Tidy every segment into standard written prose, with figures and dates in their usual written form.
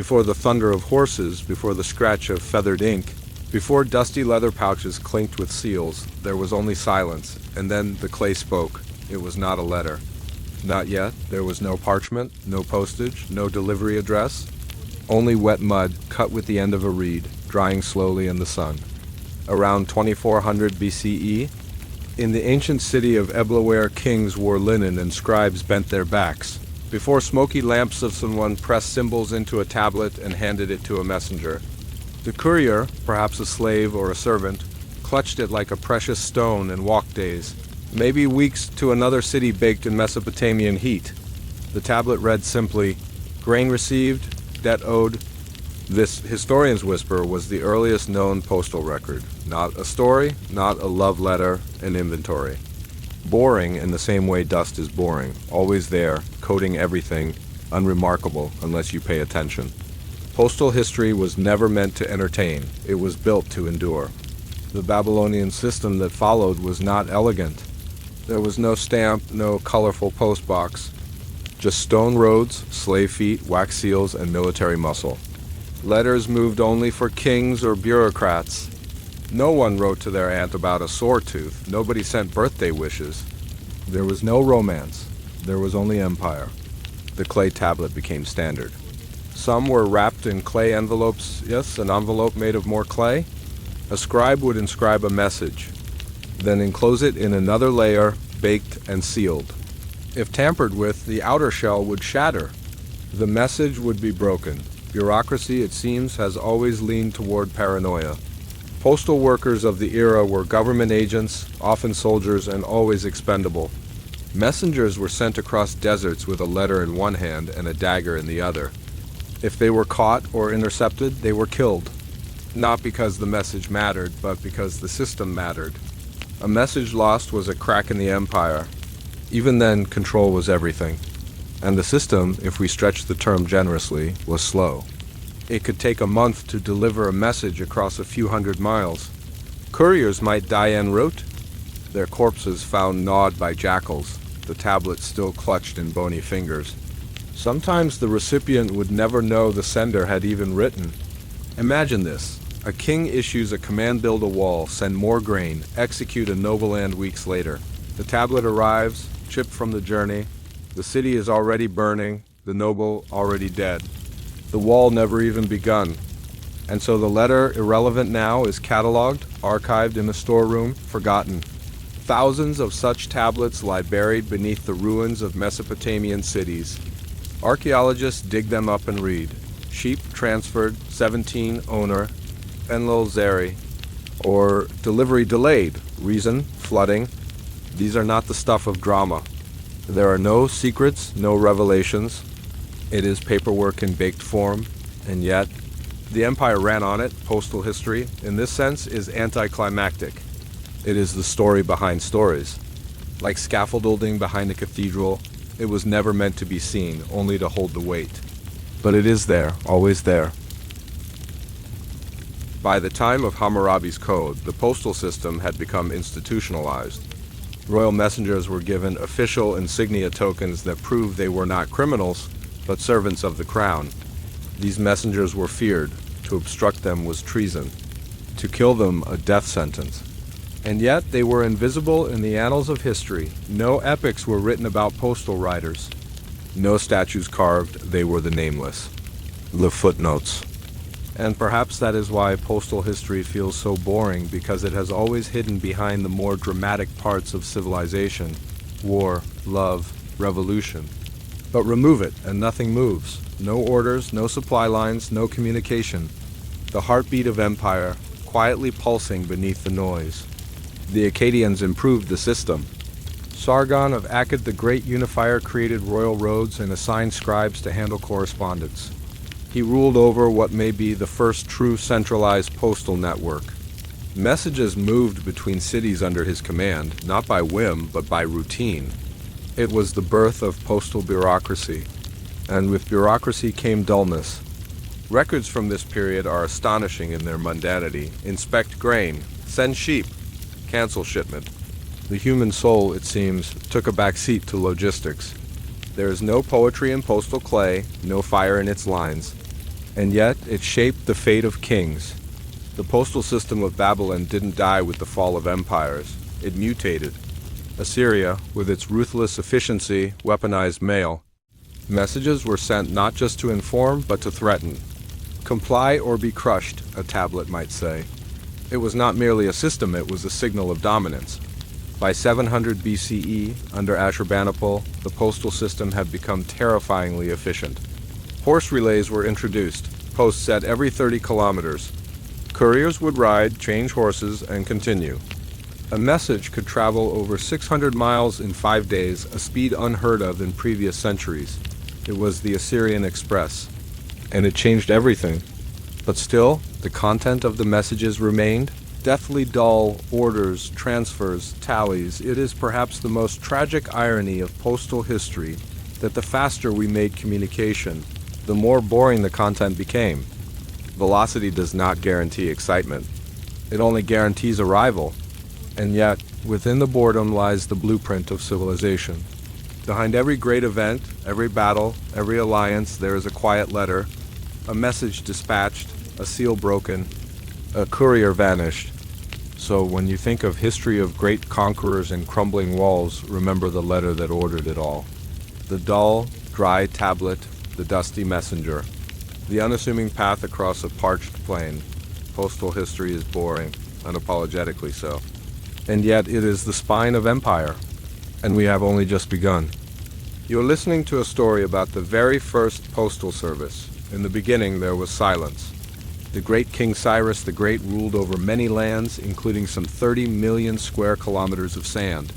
before the thunder of horses, before the scratch of feathered ink, before dusty leather pouches clinked with seals, there was only silence, and then the clay spoke. It was not a letter. Not yet. There was no parchment, no postage, no delivery address. Only wet mud cut with the end of a reed, drying slowly in the sun. Around 2400 BCE, in the ancient city of Ebla, kings wore linen and scribes bent their backs. Before smoky lamps of someone pressed symbols into a tablet and handed it to a messenger. The courier, perhaps a slave or a servant, clutched it like a precious stone in walk days, maybe weeks to another city baked in Mesopotamian heat. The tablet read simply, "Grain received, debt owed." This, historians whisper, was the earliest known postal record. Not a story, not a love letter, an inventory. Boring in the same way dust is boring, always there, coating everything, unremarkable unless you pay attention. Postal history was never meant to entertain, it was built to endure. The Babylonian system that followed was not elegant. There was no stamp, no colorful postbox, just stone roads, slave feet, wax seals, and military muscle. Letters moved only for kings or bureaucrats. No one wrote to their aunt about a sore tooth. Nobody sent birthday wishes. There was no romance. There was only empire. The clay tablet became standard. Some were wrapped in clay envelopes, yes, an envelope made of more clay. A scribe would inscribe a message, then enclose it in another layer, baked and sealed. If tampered with, the outer shell would shatter. The message would be broken. Bureaucracy, it seems, has always leaned toward paranoia. Postal workers of the era were government agents, often soldiers, and always expendable. Messengers were sent across deserts with a letter in one hand and a dagger in the other. If they were caught or intercepted, they were killed. Not because the message mattered, but because the system mattered. A message lost was a crack in the empire. Even then, control was everything. And the system, if we stretch the term generously, was slow. It could take a month to deliver a message across a few hundred miles. Couriers might die en route, their corpses found gnawed by jackals, the tablet still clutched in bony fingers. Sometimes the recipient would never know the sender had even written. Imagine this. A king issues a command: build a wall, send more grain, execute a noble land weeks later. The tablet arrives, chipped from the journey. The city is already burning, the noble already dead. The wall never even begun. And so the letter, irrelevant now, is catalogued, archived in a storeroom, forgotten. Thousands of such tablets lie buried beneath the ruins of Mesopotamian cities. Archaeologists dig them up and read. Sheep transferred, 17 owner, Enlil Zeri. Or delivery delayed, reason, flooding. These are not the stuff of drama. There are no secrets, no revelations. It is paperwork in baked form, and yet, the empire ran on it. Postal history, in this sense, is anticlimactic. It is the story behind stories. Like scaffolding behind a cathedral, it was never meant to be seen, only to hold the weight. But it is there, always there. By the time of Hammurabi's code, the postal system had become institutionalized. Royal messengers were given official insignia tokens that proved they were not criminals, but servants of the crown. These messengers were feared. To obstruct them was treason. To kill them, a death sentence. And yet they were invisible in the annals of history. No epics were written about postal riders. No statues carved, they were the nameless. The footnotes. And perhaps that is why postal history feels so boring, because it has always hidden behind the more dramatic parts of civilization. War, love, revolution. But remove it, and nothing moves. No orders, no supply lines, no communication. The heartbeat of empire, quietly pulsing beneath the noise. The Akkadians improved the system. Sargon of Akkad the Great Unifier created royal roads and assigned scribes to handle correspondence. He ruled over what may be the first true centralized postal network. Messages moved between cities under his command, not by whim, but by routine. It was the birth of postal bureaucracy, and with bureaucracy came dullness. Records from this period are astonishing in their mundanity. Inspect grain, send sheep, cancel shipment. The human soul, it seems, took a back seat to logistics. There is no poetry in postal clay, no fire in its lines. And yet it shaped the fate of kings. The postal system of Babylon didn't die with the fall of empires. It mutated. Assyria, with its ruthless efficiency, weaponized mail. Messages were sent not just to inform, but to threaten. Comply or be crushed, a tablet might say. It was not merely a system, it was a signal of dominance. By 700 BCE, under Ashurbanipal, the postal system had become terrifyingly efficient. Horse relays were introduced, posts set every 30 kilometers. Couriers would ride, change horses, and continue. A message could travel over 600 miles in 5 days, a speed unheard of in previous centuries. It was the Assyrian Express, and it changed everything. But still, the content of the messages remained. Deathly dull orders, transfers, tallies. It is perhaps the most tragic irony of postal history that the faster we made communication, the more boring the content became. Velocity does not guarantee excitement. It only guarantees arrival. And yet, within the boredom lies the blueprint of civilization. Behind every great event, every battle, every alliance, there is a quiet letter, a message dispatched, a seal broken, a courier vanished. So when you think of history of great conquerors and crumbling walls, remember the letter that ordered it all. The dull, dry tablet, the dusty messenger, the unassuming path across a parched plain. Postal history is boring, unapologetically so. And yet it is the spine of empire, and we have only just begun. You're listening to a story about the very first postal service. In the beginning there was silence. The great King Cyrus the Great ruled over many lands, including some 30 million square kilometers of sand.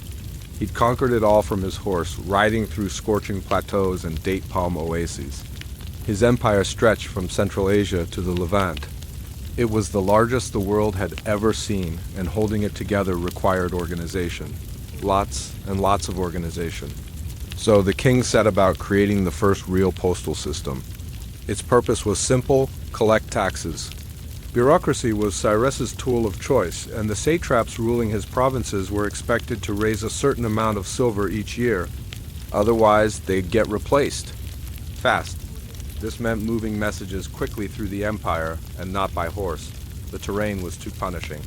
He'd conquered it all from his horse, riding through scorching plateaus and date palm oases. His empire stretched from Central Asia to the Levant. It was the largest the world had ever seen, and holding it together required organization. Lots and lots of organization. So the king set about creating the first real postal system. Its purpose was simple: collect taxes. Bureaucracy was Cyrus's tool of choice, and the satraps ruling his provinces were expected to raise a certain amount of silver each year. Otherwise, they'd get replaced. Fast. This meant moving messages quickly through the empire, and not by horse. The terrain was too punishing.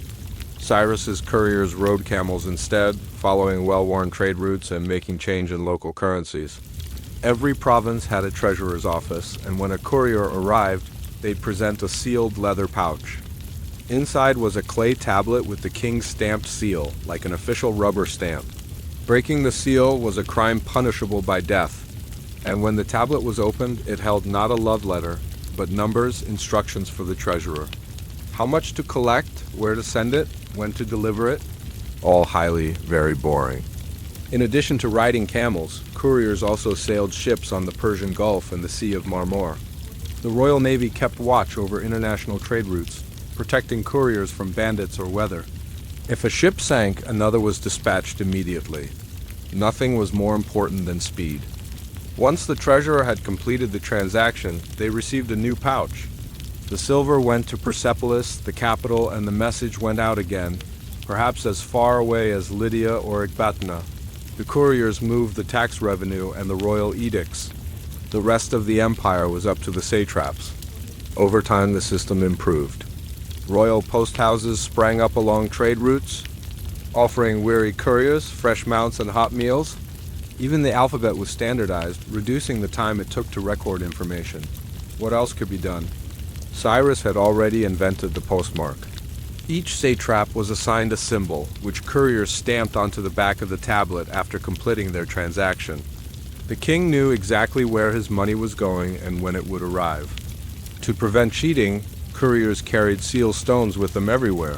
Cyrus's couriers rode camels instead, following well-worn trade routes and making change in local currencies. Every province had a treasurer's office, and when a courier arrived, they'd present a sealed leather pouch. Inside was a clay tablet with the king's stamped seal, like an official rubber stamp. Breaking the seal was a crime punishable by death. And when the tablet was opened, it held not a love letter, but numbers, instructions for the treasurer. How much to collect, where to send it, when to deliver it, all highly, very boring. In addition to riding camels, couriers also sailed ships on the Persian Gulf and the Sea of Marmor. The Royal Navy kept watch over international trade routes, protecting couriers from bandits or weather. If a ship sank, another was dispatched immediately. Nothing was more important than speed. Once the treasurer had completed the transaction, they received a new pouch. The silver went to Persepolis, the capital, and the message went out again, perhaps as far away as Lydia or Ecbatana. The couriers moved the tax revenue and the royal edicts. The rest of the empire was up to the satraps. Over time, the system improved. Royal post houses sprang up along trade routes, offering weary couriers fresh mounts and hot meals. Even the alphabet was standardized, reducing the time it took to record information. What else could be done? Cyrus had already invented the postmark. Each satrap was assigned a symbol, which couriers stamped onto the back of the tablet after completing their transaction. The king knew exactly where his money was going and when it would arrive. To prevent cheating, couriers carried seal stones with them everywhere.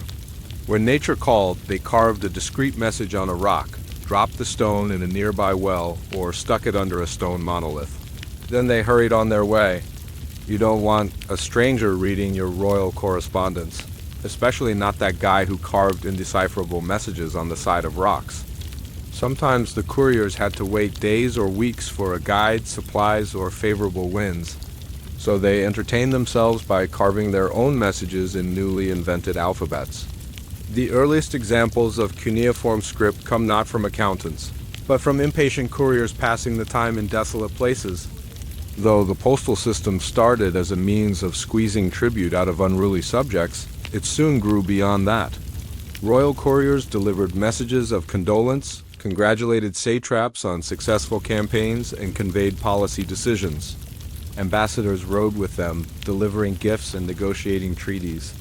When nature called, they carved a discreet message on a rock, dropped the stone in a nearby well, or stuck it under a stone monolith. Then they hurried on their way. You don't want a stranger reading your royal correspondence, especially not that guy who carved indecipherable messages on the side of rocks. Sometimes the couriers had to wait days or weeks for a guide, supplies, or favorable winds, so they entertained themselves by carving their own messages in newly invented alphabets. The earliest examples of cuneiform script come not from accountants, but from impatient couriers passing the time in desolate places. Though the postal system started as a means of squeezing tribute out of unruly subjects, it soon grew beyond that. Royal couriers delivered messages of condolence, congratulated satraps on successful campaigns, and conveyed policy decisions. Ambassadors rode with them, delivering gifts and negotiating treaties.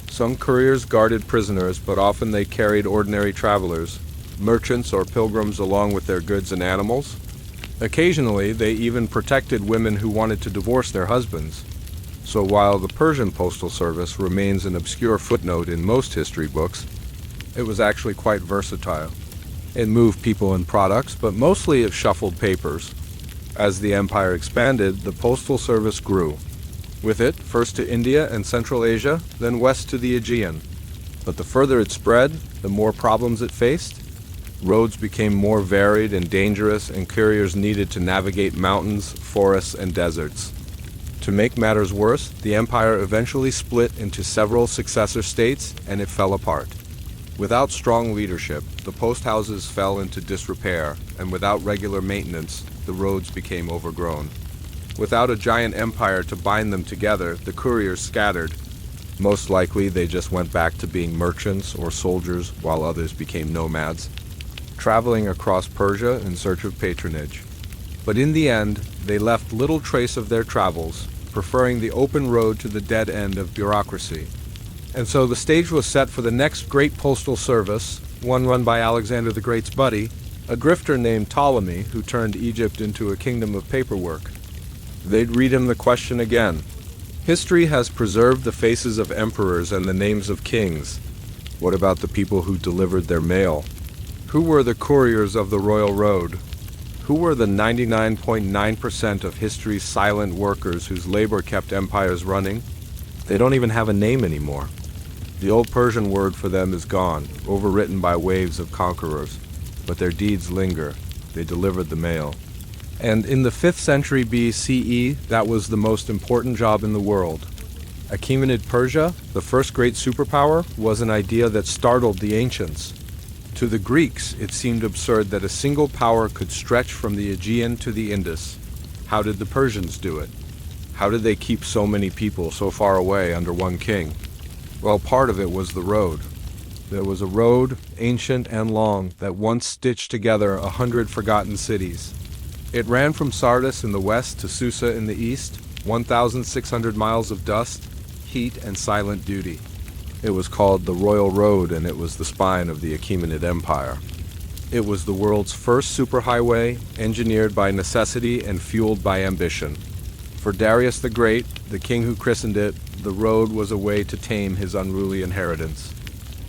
Some couriers guarded prisoners, but often they carried ordinary travelers, merchants or pilgrims along with their goods and animals. Occasionally, they even protected women who wanted to divorce their husbands. So while the Persian postal service remains an obscure footnote in most history books, it was actually quite versatile. It moved people and products, but mostly it shuffled papers. As the empire expanded, the postal service grew. With it, first to India and Central Asia, then west to the Aegean. But the further it spread, the more problems it faced. Roads became more varied and dangerous, and couriers needed to navigate mountains, forests, and deserts. To make matters worse, the empire eventually split into several successor states, and it fell apart. Without strong leadership, the post houses fell into disrepair, and without regular maintenance, the roads became overgrown. Without a giant empire to bind them together, the couriers scattered. Most likely, they just went back to being merchants or soldiers, while others became nomads, traveling across Persia in search of patronage. But in the end, they left little trace of their travels, preferring the open road to the dead end of bureaucracy. And so the stage was set for the next great postal service, one run by Alexander the Great's buddy, a grifter named Ptolemy who turned Egypt into a kingdom of paperwork. They'd read him the question again. History has preserved the faces of emperors and the names of kings. What about the people who delivered their mail? Who were the couriers of the royal road? Who were the 99.9% of history's silent workers whose labor kept empires running? They don't even have a name anymore. The old Persian word for them is gone, overwritten by waves of conquerors. But their deeds linger. They delivered the mail. And in the 5th century BCE, that was the most important job in the world. Achaemenid Persia, the first great superpower, was an idea that startled the ancients. To the Greeks, it seemed absurd that a single power could stretch from the Aegean to the Indus. How did the Persians do it? How did they keep so many people so far away under one king? Well, part of it was the road. There was a road, ancient and long, that once stitched together 100 forgotten cities. It ran from Sardis in the west to Susa in the east, 1,600 miles of dust, heat, and silent duty. It was called the Royal Road, and it was the spine of the Achaemenid Empire. It was the world's first superhighway, engineered by necessity and fueled by ambition. For Darius the Great, the king who christened it, the road was a way to tame his unruly inheritance.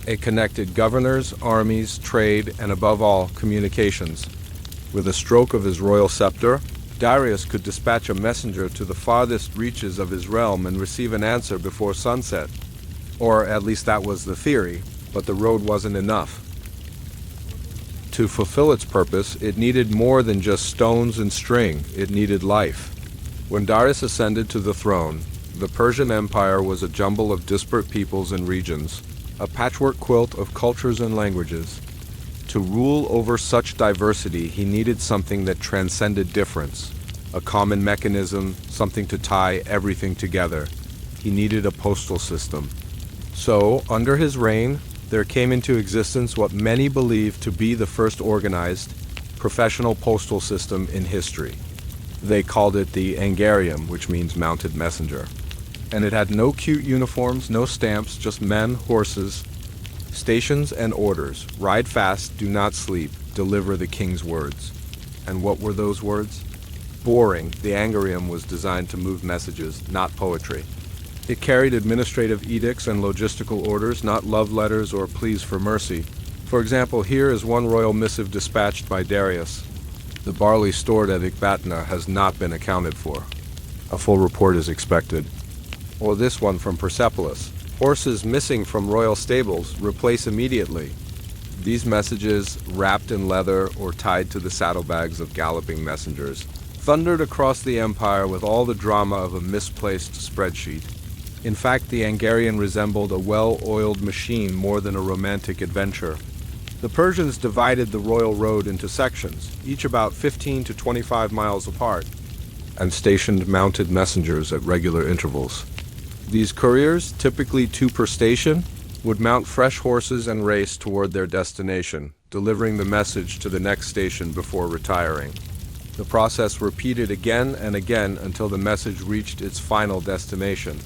It connected governors, armies, trade, and above all, communications. With a stroke of his royal scepter, Darius could dispatch a messenger to the farthest reaches of his realm and receive an answer before sunset. Or at least that was the theory, but the road wasn't enough. To fulfill its purpose, it needed more than just stones and string. It needed life. When Darius ascended to the throne, the Persian Empire was a jumble of disparate peoples and regions, a patchwork quilt of cultures and languages. To rule over such diversity, he needed something that transcended difference, a common mechanism, something to tie everything together. He needed a postal system. So, under his reign, there came into existence what many believe to be the first organized, professional postal system in history. They called it the Angarium, which means mounted messenger. And it had no cute uniforms, no stamps, just men, horses, stations, and orders. Ride fast, do not sleep, deliver the king's words. And what were those words? Boring. The Angarium was designed to move messages, not poetry. It carried administrative edicts and logistical orders, not love letters or pleas for mercy. For example, here is one royal missive dispatched by Darius. The barley stored at Ecbatana has not been accounted for. A full report is expected. Or this one from Persepolis. Horses missing from royal stables, replace immediately. These messages, wrapped in leather or tied to the saddlebags of galloping messengers, thundered across the empire with all the drama of a misplaced spreadsheet. In fact, the Angarian resembled a well-oiled machine more than a romantic adventure. The Persians divided the royal road into sections, each about 15 to 25 miles apart. and stationed mounted messengers at regular intervals. These couriers, typically 2 per station, would mount fresh horses and race toward their destination, delivering the message to the next station before retiring. The process repeated again and again until the message reached its final destination.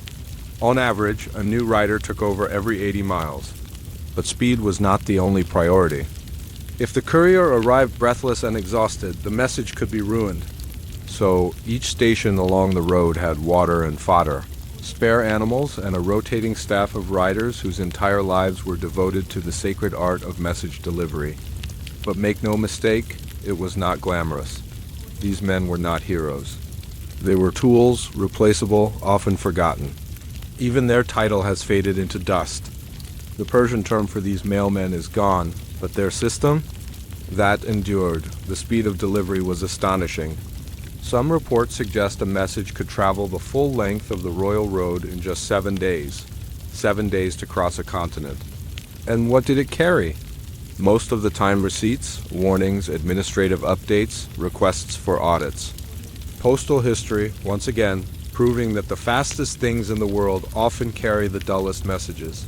On average, a new rider took over every 80 miles. But speed was not the only priority. If the courier arrived breathless and exhausted, the message could be ruined. So each station along the road had water and fodder, spare animals, and a rotating staff of riders whose entire lives were devoted to the sacred art of message delivery. But make no mistake, it was not glamorous. These men were not heroes. They were tools, replaceable, often forgotten. Even their title has faded into dust. The Persian term for these mailmen is gone, but their system? That endured. The speed of delivery was astonishing. Some reports suggest a message could travel the full length of the Royal Road in just 7 days. 7 days to cross a continent. And what did it carry? Most of the time receipts, warnings, administrative updates, requests for audits. Postal history, once again, proving that the fastest things in the world often carry the dullest messages.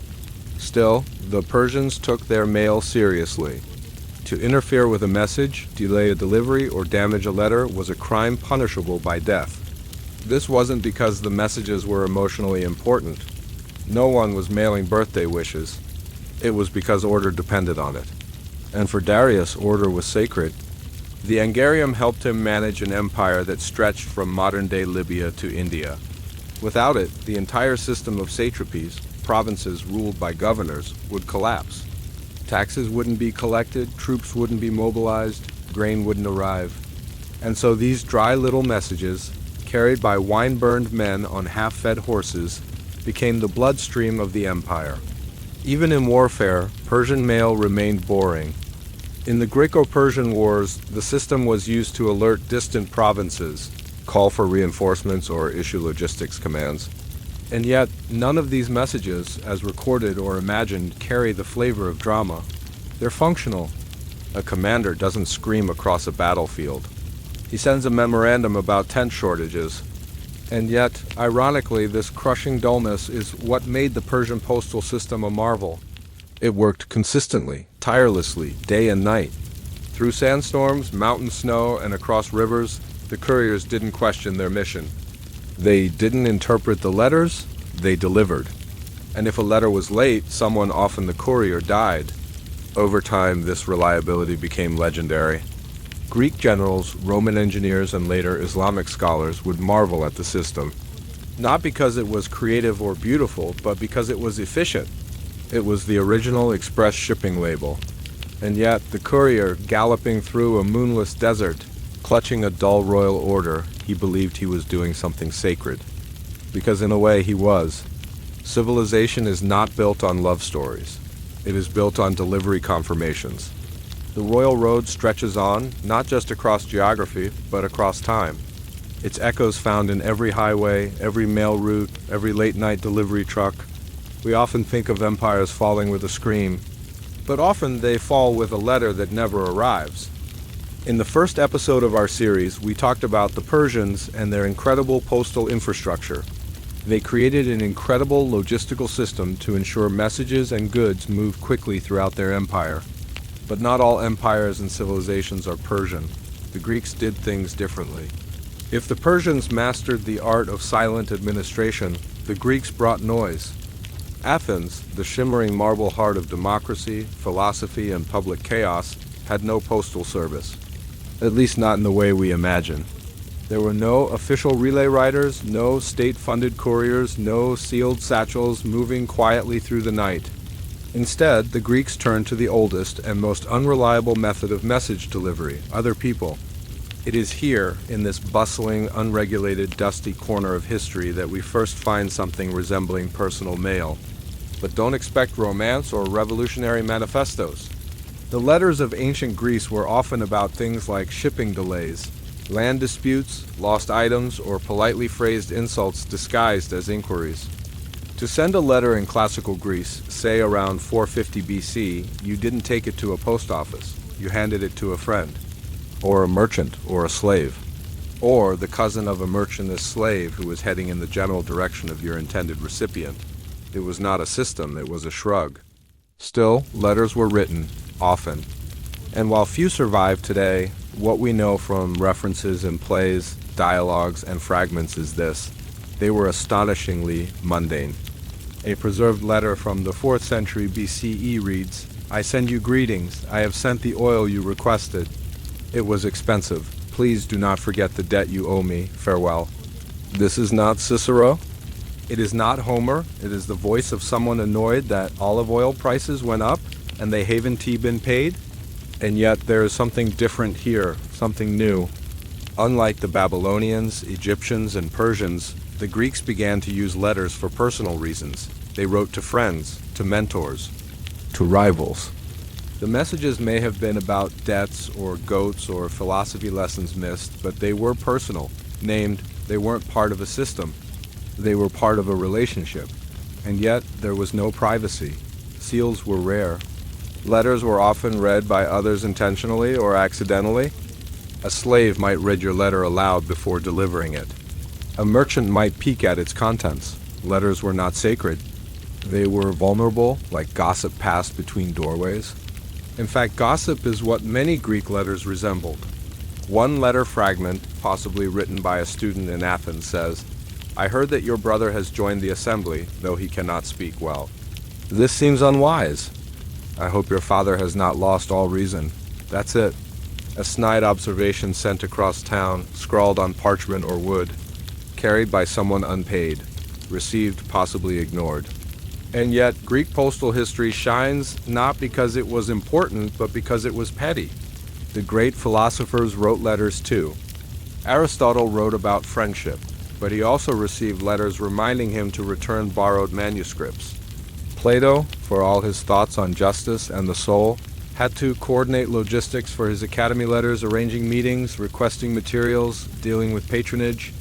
Still, the Persians took their mail seriously. To interfere with a message, delay a delivery, or damage a letter was a crime punishable by death. This wasn't because the messages were emotionally important. No one was mailing birthday wishes. It was because order depended on it. And for Darius, order was sacred. The Angarium helped him manage an empire that stretched from modern-day Libya to India. Without it, the entire system of satrapies, provinces ruled by governors, would collapse. Taxes wouldn't be collected, troops wouldn't be mobilized, grain wouldn't arrive. And so these dry little messages, carried by wine-burned men on half-fed horses, became the bloodstream of the empire. Even in warfare, Persian mail remained boring. In the Greco-Persian Wars, the system was used to alert distant provinces, call for reinforcements, or issue logistics commands. And yet, none of these messages, as recorded or imagined, carry the flavor of drama. They're functional. A commander doesn't scream across a battlefield. He sends a memorandum about tent shortages. And yet, ironically, this crushing dullness is what made the Persian postal system a marvel. It worked consistently, tirelessly, day and night. Through sandstorms, mountain snow, and across rivers, the couriers didn't question their mission. They didn't interpret the letters, they delivered. And if a letter was late, someone, often the courier, died. Over time, this reliability became legendary. Greek generals, Roman engineers, and later Islamic scholars would marvel at the system. Not because it was creative or beautiful, but because it was efficient. It was the original express shipping label. And yet, the courier, galloping through a moonless desert, clutching a dull royal order, he believed he was doing something sacred. Because in a way he was. Civilization is not built on love stories. It is built on delivery confirmations. The Royal Road stretches on, not just across geography, but across time. Its echoes found in every highway, every mail route, every late-night delivery truck. We often think of empires falling with a scream, but often they fall with a letter that never arrives. In the first episode of our series, we talked about the Persians and their incredible postal infrastructure. They created an incredible logistical system to ensure messages and goods moved quickly throughout their empire. But not all empires and civilizations are Persian. The Greeks did things differently. If the Persians mastered the art of silent administration, the Greeks brought noise. Athens, the shimmering marble heart of democracy, philosophy, and public chaos, had no postal service. At least not in the way we imagine. There were no official relay riders, no state-funded couriers, no sealed satchels moving quietly through the night. Instead, the Greeks turned to the oldest and most unreliable method of message delivery, other people. It is here, in this bustling, unregulated, dusty corner of history, that we first find something resembling personal mail. But don't expect romance or revolutionary manifestos. The letters of ancient Greece were often about things like shipping delays, land disputes, lost items, or politely phrased insults disguised as inquiries. To send a letter in classical Greece, say around 450 BC, you didn't take it to a post office. You handed it to a friend, or a merchant, or a slave. or the cousin of a merchantless slave who was heading in the general direction of your intended recipient. It was not a system, it was a shrug. Still, letters were written, often. And while few survive today, what we know from references in plays, dialogues, and fragments is this: they were astonishingly mundane. A preserved letter from the 4th century BCE reads, "I send you greetings. I have sent the oil you requested. It was expensive. Please do not forget the debt you owe me. Farewell." This is not Cicero. It is not Homer. It is the voice of someone annoyed that olive oil prices went up and they haven't been paid. And yet there is something different here, something new. Unlike the Babylonians, Egyptians, and Persians, the Greeks began to use letters for personal reasons. They wrote to friends, to mentors, to rivals. The messages may have been about debts or goats or philosophy lessons missed, but they were personal, named. They weren't part of a system. They were part of a relationship. And yet there was no privacy. Seals were rare. Letters were often read by others intentionally or accidentally. A slave might read your letter aloud before delivering it. A merchant might peek at its contents. Letters were not sacred. They were vulnerable, like gossip passed between doorways. In fact, gossip is what many Greek letters resembled. One letter fragment, possibly written by a student in Athens, says, "I heard that your brother has joined the assembly, though he cannot speak well." This seems unwise. I hope your father has not lost all reason. That's it. A snide observation sent across town, scrawled on parchment or wood, carried by someone unpaid, received, possibly ignored. And yet, Greek postal history shines not because it was important, but because it was petty. The great philosophers wrote letters too. Aristotle wrote about friendship, but he also received letters reminding him to return borrowed manuscripts. Plato, for all his thoughts on justice and the soul, had to coordinate logistics for his academy letters, arranging meetings, requesting materials, dealing with patronage.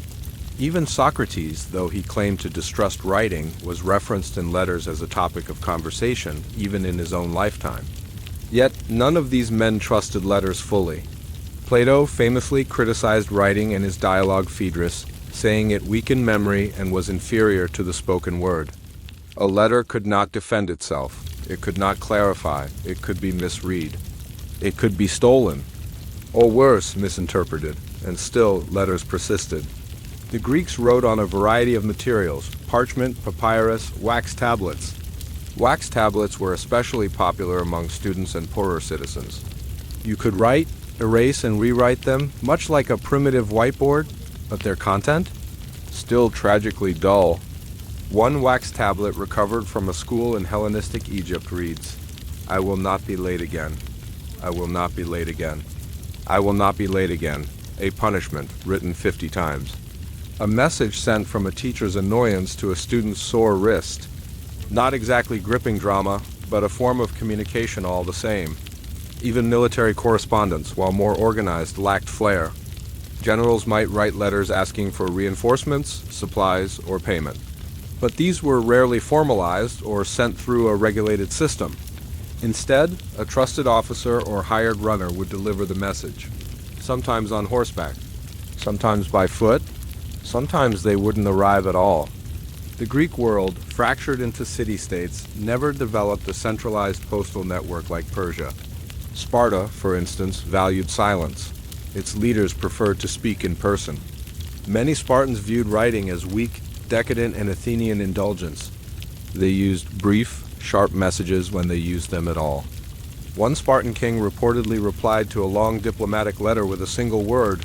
Even Socrates, though he claimed to distrust writing, was referenced in letters as a topic of conversation, even in his own lifetime. Yet none of these men trusted letters fully. Plato famously criticized writing in his dialogue Phaedrus, saying it weakened memory and was inferior to the spoken word. A letter could not defend itself. It could not clarify. It could be misread. It could be stolen, or worse, misinterpreted, and still letters persisted. The Greeks wrote on a variety of materials: parchment, papyrus, wax tablets. Wax tablets were especially popular among students and poorer citizens. You could write, erase, and rewrite them, much like a primitive whiteboard, but their content? Still tragically dull. One wax tablet recovered from a school in Hellenistic Egypt reads, "I will not be late again. I will not be late again. I will not be late again." A punishment, written 50 times. A message sent from a teacher's annoyance to a student's sore wrist. Not exactly gripping drama, but a form of communication all the same. Even military correspondence, while more organized, lacked flair. Generals might write letters asking for reinforcements, supplies, or payment. But these were rarely formalized or sent through a regulated system. Instead, a trusted officer or hired runner would deliver the message, sometimes on horseback, sometimes by foot, sometimes they wouldn't arrive at all. The Greek world, fractured into city-states, never developed a centralized postal network like Persia. Sparta, for instance, valued silence. Its leaders preferred to speak in person. Many Spartans viewed writing as weak, decadent, and Athenian indulgence. They used brief, sharp messages when they used them at all. One Spartan king reportedly replied to a long diplomatic letter with a single word: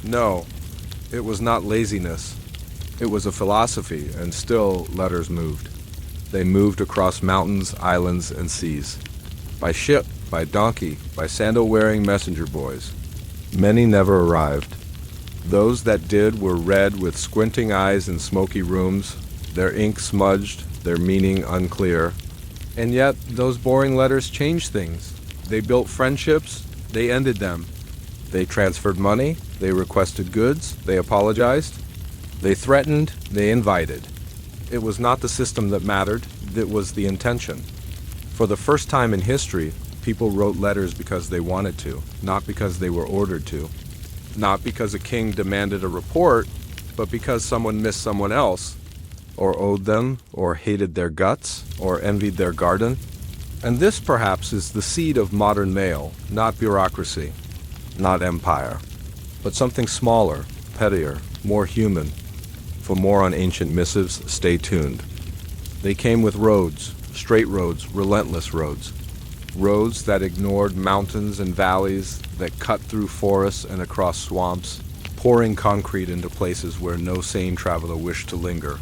"No." It was not laziness. It was a philosophy, and still letters moved. They moved across mountains, islands, and seas. By ship, by donkey, by sandal-wearing messenger boys. Many never arrived. Those that did were read with squinting eyes in smoky rooms, their ink smudged, their meaning unclear. And yet, those boring letters changed things. They built friendships, they ended them. They transferred money, they requested goods, they apologized. They threatened, they invited. It was not the system that mattered, it was the intention. For the first time in history, people wrote letters because they wanted to, not because they were ordered to. not because a king demanded a report, but because someone missed someone else, or owed them, or hated their guts, or envied their garden. And this, perhaps, is the seed of modern mail, not bureaucracy, not empire, but something smaller, pettier, more human. For more on ancient missives, stay tuned. They came with roads, straight roads, relentless roads. Roads that ignored mountains and valleys, that cut through forests and across swamps, pouring concrete into places where no sane traveler wished to linger.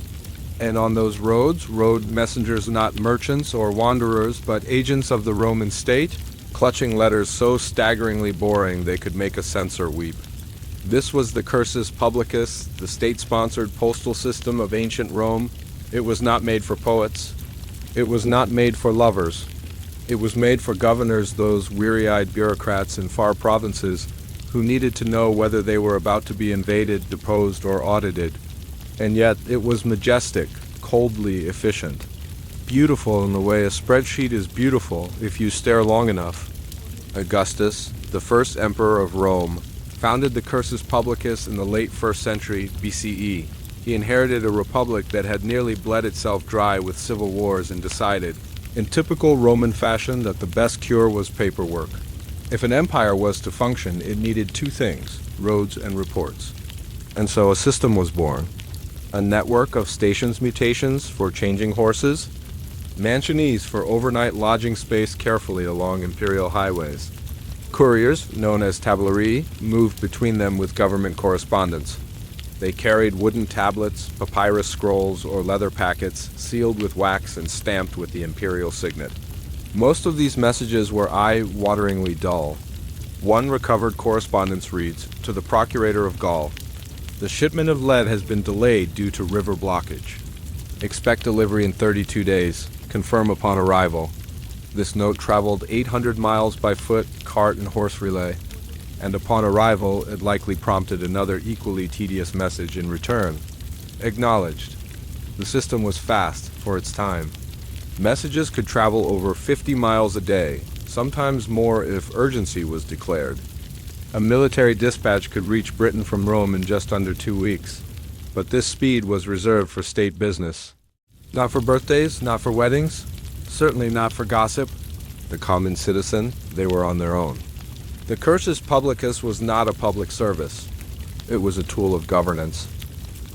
And on those roads rode messengers not merchants or wanderers, but agents of the Roman state, clutching letters so staggeringly boring they could make a censor weep. This was the cursus publicus, the state-sponsored postal system of ancient Rome. It was not made for poets. It was not made for lovers. It was made for governors, those weary-eyed bureaucrats in far provinces who needed to know whether they were about to be invaded, deposed, or audited. And yet it was majestic, coldly efficient, beautiful in the way a spreadsheet is beautiful if you stare long enough. Augustus, the first emperor of Rome, founded the cursus publicus in the late 1st century BCE. He inherited a republic that had nearly bled itself dry with civil wars and decided, in typical Roman fashion, that the best cure was paperwork. If an empire was to function, it needed two things, roads and reports. And so a system was born. A network of stations mutations for changing horses, mansionese for overnight lodging space carefully along imperial highways. Couriers, known as tabulari, moved between them with government correspondence. They carried wooden tablets, papyrus scrolls, or leather packets, sealed with wax and stamped with the imperial signet. Most of these messages were eye-wateringly dull. One recovered correspondence reads, "To the Procurator of Gaul. The shipment of lead has been delayed due to river blockage. Expect delivery in 32 days. Confirm upon arrival." This note traveled 800 miles by foot, cart, and horse relay, and upon arrival it likely prompted another equally tedious message in return. Acknowledged. The system was fast for its time. Messages could travel over 50 miles a day, sometimes more if urgency was declared. A military dispatch could reach Britain from Rome in just under 2 weeks, but this speed was reserved for state business. Not for birthdays, not for weddings, certainly not for gossip. The common citizen, they were on their own. The cursus publicus was not a public service. It was a tool of governance.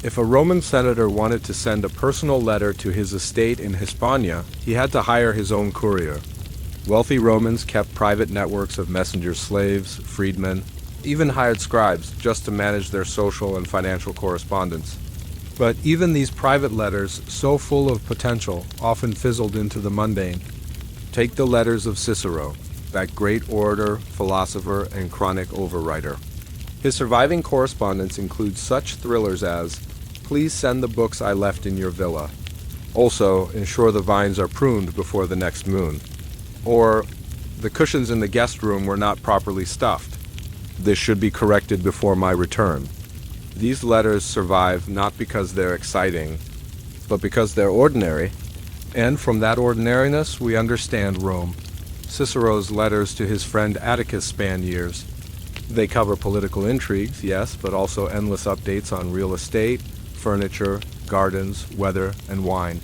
If a Roman senator wanted to send a personal letter to his estate in Hispania, he had to hire his own courier. Wealthy Romans kept private networks of messenger slaves, freedmen, even hired scribes just to manage their social and financial correspondence. But even these private letters, so full of potential, often fizzled into the mundane. Take the letters of Cicero, that great orator, philosopher, and chronic overwriter. His surviving correspondence includes such thrillers as, "Please send the books I left in your villa. Also, ensure the vines are pruned before the next moon." Or, "The cushions in the guest room were not properly stuffed. This should be corrected before my return." These letters survive not because they're exciting, but because they're ordinary. And from that ordinariness, we understand Rome. Cicero's letters to his friend Atticus span years. They cover political intrigues, yes, but also endless updates on real estate, furniture, gardens, weather, and wine.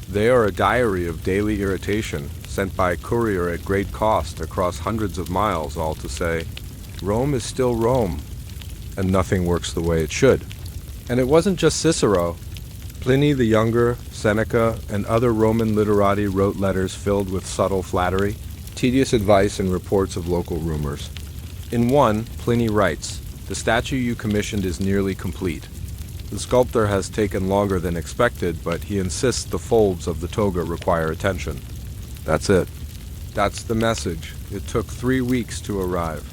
They are a diary of daily irritation, sent by courier at great cost across hundreds of miles, all to say, Rome is still Rome, and nothing works the way it should. And it wasn't just Cicero. Pliny the Younger, Seneca, and other Roman literati wrote letters filled with subtle flattery, tedious advice, and reports of local rumors. In one, Pliny writes, "The statue you commissioned is nearly complete. The sculptor has taken longer than expected, but he insists the folds of the toga require attention." That's it. That's the message. It took 3 weeks to arrive.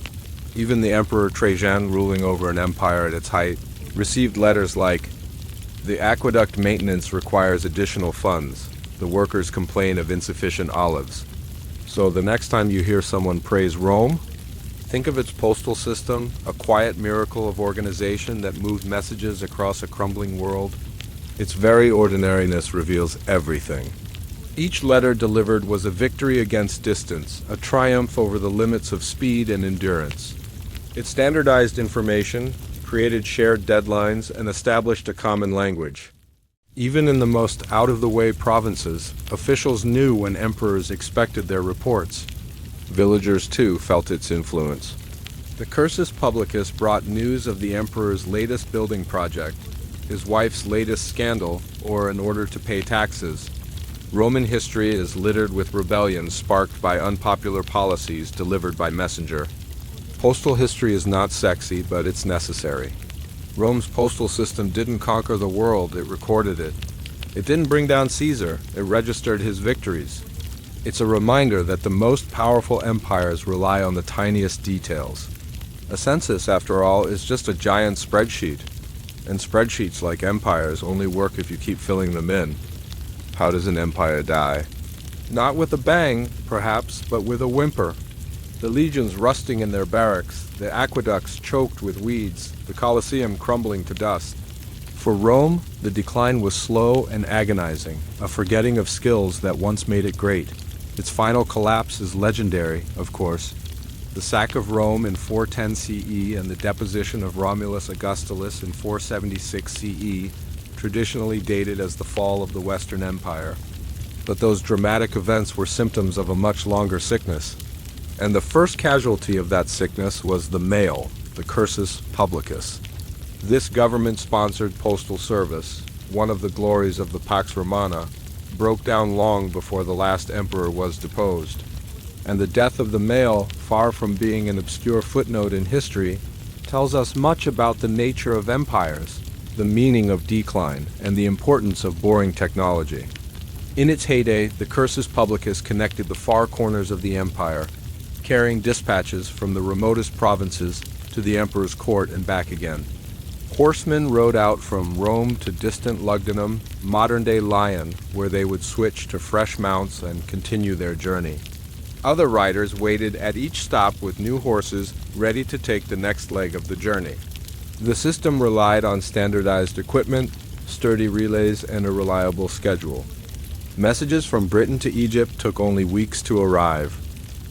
Even the Emperor Trajan, ruling over an empire at its height, received letters like, "The aqueduct maintenance requires additional funds. The workers complain of insufficient olives." So the next time you hear someone praise Rome, think of its postal system, a quiet miracle of organization that moved messages across a crumbling world. Its very ordinariness reveals everything. Each letter delivered was a victory against distance, a triumph over the limits of speed and endurance. It standardized information, created shared deadlines, and established a common language. Even in the most out-of-the-way provinces, officials knew when emperors expected their reports. Villagers, too, felt its influence. The cursus publicus brought news of the emperor's latest building project, his wife's latest scandal, or an order to pay taxes. Roman history is littered with rebellions sparked by unpopular policies delivered by messenger. Postal history is not sexy, but it's necessary. Rome's postal system didn't conquer the world, it recorded it. It didn't bring down Caesar, it registered his victories. It's a reminder that the most powerful empires rely on the tiniest details. A census, after all, is just a giant spreadsheet. And spreadsheets, like empires, only work if you keep filling them in. How does an empire die? Not with a bang, perhaps, but with a whimper. The legions rusting in their barracks, the aqueducts choked with weeds, the Colosseum crumbling to dust. For Rome, the decline was slow and agonizing, a forgetting of skills that once made it great. Its final collapse is legendary, of course. The sack of Rome in 410 CE and the deposition of Romulus Augustulus in 476 CE, traditionally dated as the fall of the Western Empire. But those dramatic events were symptoms of a much longer sickness. And the first casualty of that sickness was the mail, the cursus publicus. This government-sponsored postal service, one of the glories of the Pax Romana, broke down long before the last emperor was deposed. And the death of the mail, far from being an obscure footnote in history, tells us much about the nature of empires, the meaning of decline, and the importance of boring technology. In its heyday, the cursus publicus connected the far corners of the empire, carrying dispatches from the remotest provinces to the emperor's court and back again. Horsemen rode out from Rome to distant Lugdunum, modern-day Lyon, where they would switch to fresh mounts and continue their journey. Other riders waited at each stop with new horses ready to take the next leg of the journey. The system relied on standardized equipment, sturdy relays, and a reliable schedule. Messages from Britain to Egypt took only weeks to arrive.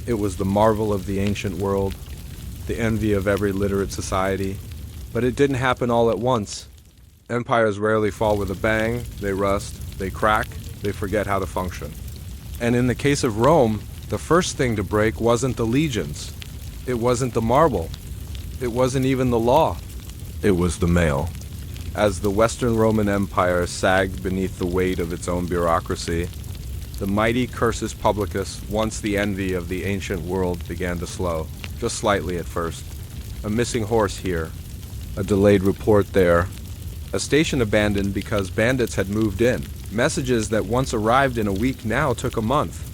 It was the marvel of the ancient world, the envy of every literate society. But it didn't happen all at once. Empires rarely fall with a bang, they rust, they crack, they forget how to function. And in the case of Rome, the first thing to break wasn't the legions. It wasn't the marble. It wasn't even the law. It was the mail. As the Western Roman Empire sagged beneath the weight of its own bureaucracy, the mighty cursus publicus, once the envy of the ancient world, began to slow, just slightly at first. A missing horse here, a delayed report there, a station abandoned because bandits had moved in. Messages that once arrived in a week now took a month.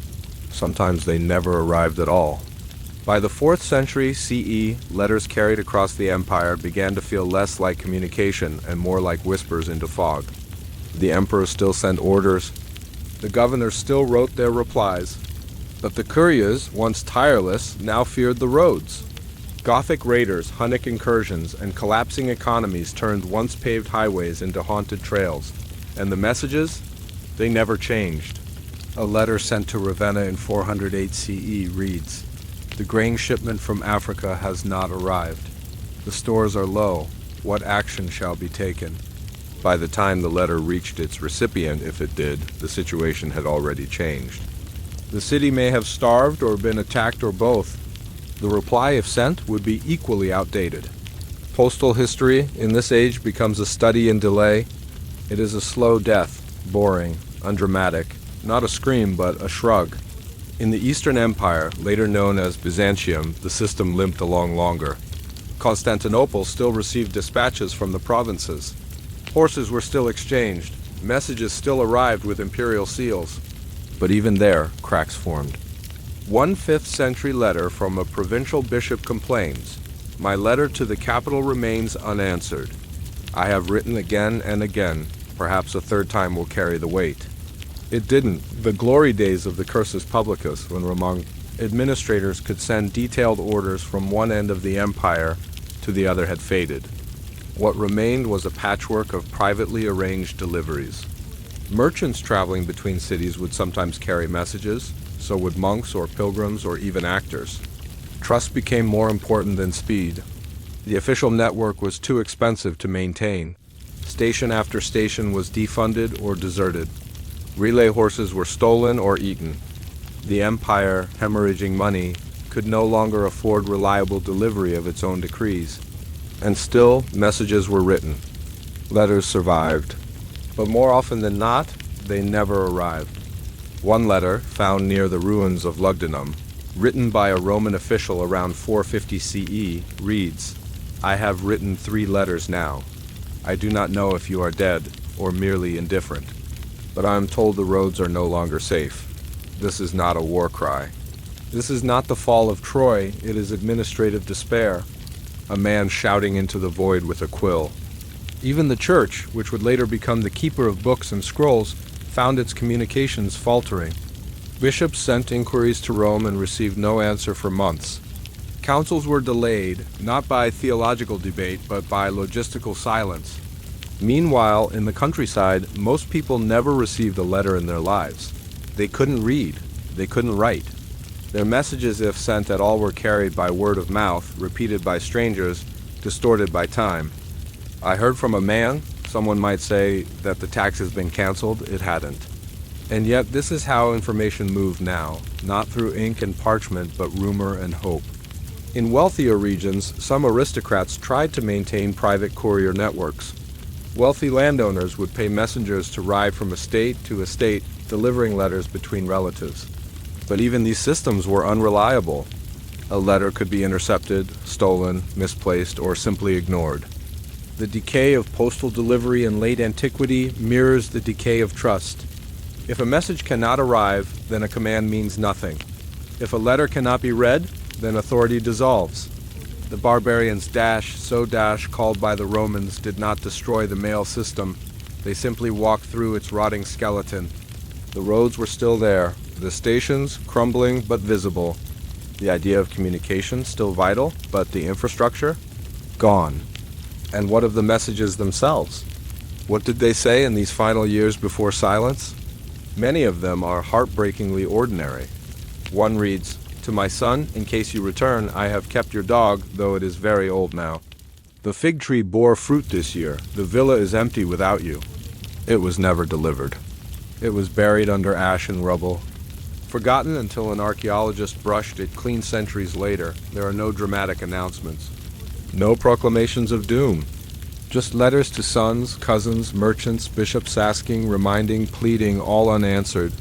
Sometimes they never arrived at all. By the 4th century CE, letters carried across the empire began to feel less like communication and more like whispers into fog. The emperor still sent orders. The governors still wrote their replies. But the couriers, once tireless, now feared the roads. Gothic raiders, Hunnic incursions, and collapsing economies turned once paved highways into haunted trails. And the messages? They never changed. A letter sent to Ravenna in 408 CE reads, "The grain shipment from Africa has not arrived. The stores are low. What action shall be taken?" By the time the letter reached its recipient, if it did, the situation had already changed. The city may have starved or been attacked or both. The reply, if sent, would be equally outdated. Postal history in this age becomes a study in delay. It is a slow death, boring, undramatic, not a scream but a shrug. In the Eastern Empire, later known as Byzantium, the system limped along longer. Constantinople still received dispatches from the provinces. Horses were still exchanged. Messages still arrived with imperial seals. But even there, cracks formed. One 5th century letter from a provincial bishop complains, "My letter to the capital remains unanswered. I have written again and again. Perhaps a third time will carry the weight." It didn't. The glory days of the cursus publicus, when Roman administrators could send detailed orders from one end of the empire to the other, had faded. What remained was a patchwork of privately arranged deliveries. Merchants traveling between cities would sometimes carry messages, so would monks or pilgrims or even actors. Trust became more important than speed. The official network was too expensive to maintain. Station after station was defunded or deserted. Relay horses were stolen or eaten. The empire, hemorrhaging money, could no longer afford reliable delivery of its own decrees. And still, messages were written. Letters survived. But more often than not, they never arrived. One letter, found near the ruins of Lugdunum, written by a Roman official around 450 CE, reads, "I have written 3 letters now. I do not know if you are dead or merely indifferent, but I am told the roads are no longer safe. This is not a war cry. This is not the fall of Troy, it is administrative despair." A man shouting into the void with a quill. Even the church, which would later become the keeper of books and scrolls, found its communications faltering. Bishops sent inquiries to Rome and received no answer for months. Councils were delayed, not by theological debate, but by logistical silence. Meanwhile, in the countryside, most people never received a letter in their lives. They couldn't read. They couldn't write. Their messages, if sent at all, were carried by word of mouth, repeated by strangers, distorted by time. I heard from a man, someone might say, that the tax has been canceled. It hadn't. And yet this is how information moved now, not through ink and parchment, but rumor and hope. In wealthier regions, some aristocrats tried to maintain private courier networks. Wealthy landowners would pay messengers to ride from estate to estate, delivering letters between relatives. But even these systems were unreliable. A letter could be intercepted, stolen, misplaced, or simply ignored. The decay of postal delivery in late antiquity mirrors the decay of trust. If a message cannot arrive, then a command means nothing. If a letter cannot be read, then authority dissolves. The barbarians' dash, called by the Romans, did not destroy the mail system. They simply walked through its rotting skeleton. The roads were still there, the stations crumbling but visible. The idea of communication still vital, but the infrastructure? Gone. And what of the messages themselves? What did they say in these final years before silence? Many of them are heartbreakingly ordinary. One reads, "To my son, in case you return, I have kept your dog, though it is very old now. The fig tree bore fruit this year. The villa is empty without you." It was never delivered. It was buried under ash and rubble. Forgotten until an archaeologist brushed it clean centuries later, there are no dramatic announcements. No proclamations of doom. Just letters to sons, cousins, merchants, bishops asking, reminding, pleading, all unanswered.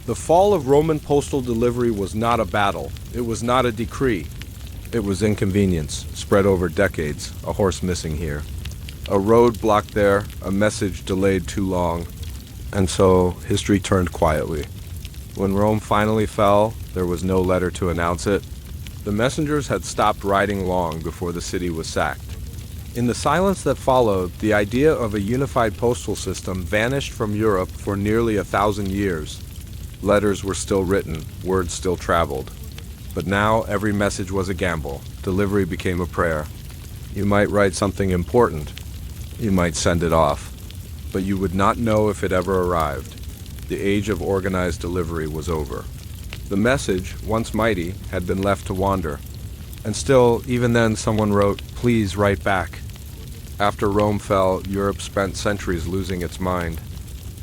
The fall of Roman postal delivery was not a battle. It was not a decree. It was inconvenience, spread over decades, a horse missing here. A road blocked there, a message delayed too long. And so history turned quietly. When Rome finally fell, there was no letter to announce it. The messengers had stopped riding long before the city was sacked. In the silence that followed, the idea of a unified postal system vanished from Europe for nearly 1,000 years. Letters were still written, words still traveled. But now every message was a gamble. Delivery became a prayer. You might write something important. You might send it off. But you would not know if it ever arrived. The age of organized delivery was over. The message, once mighty, had been left to wander. And still, even then, someone wrote, "Please write back." After Rome fell, Europe spent centuries losing its mind.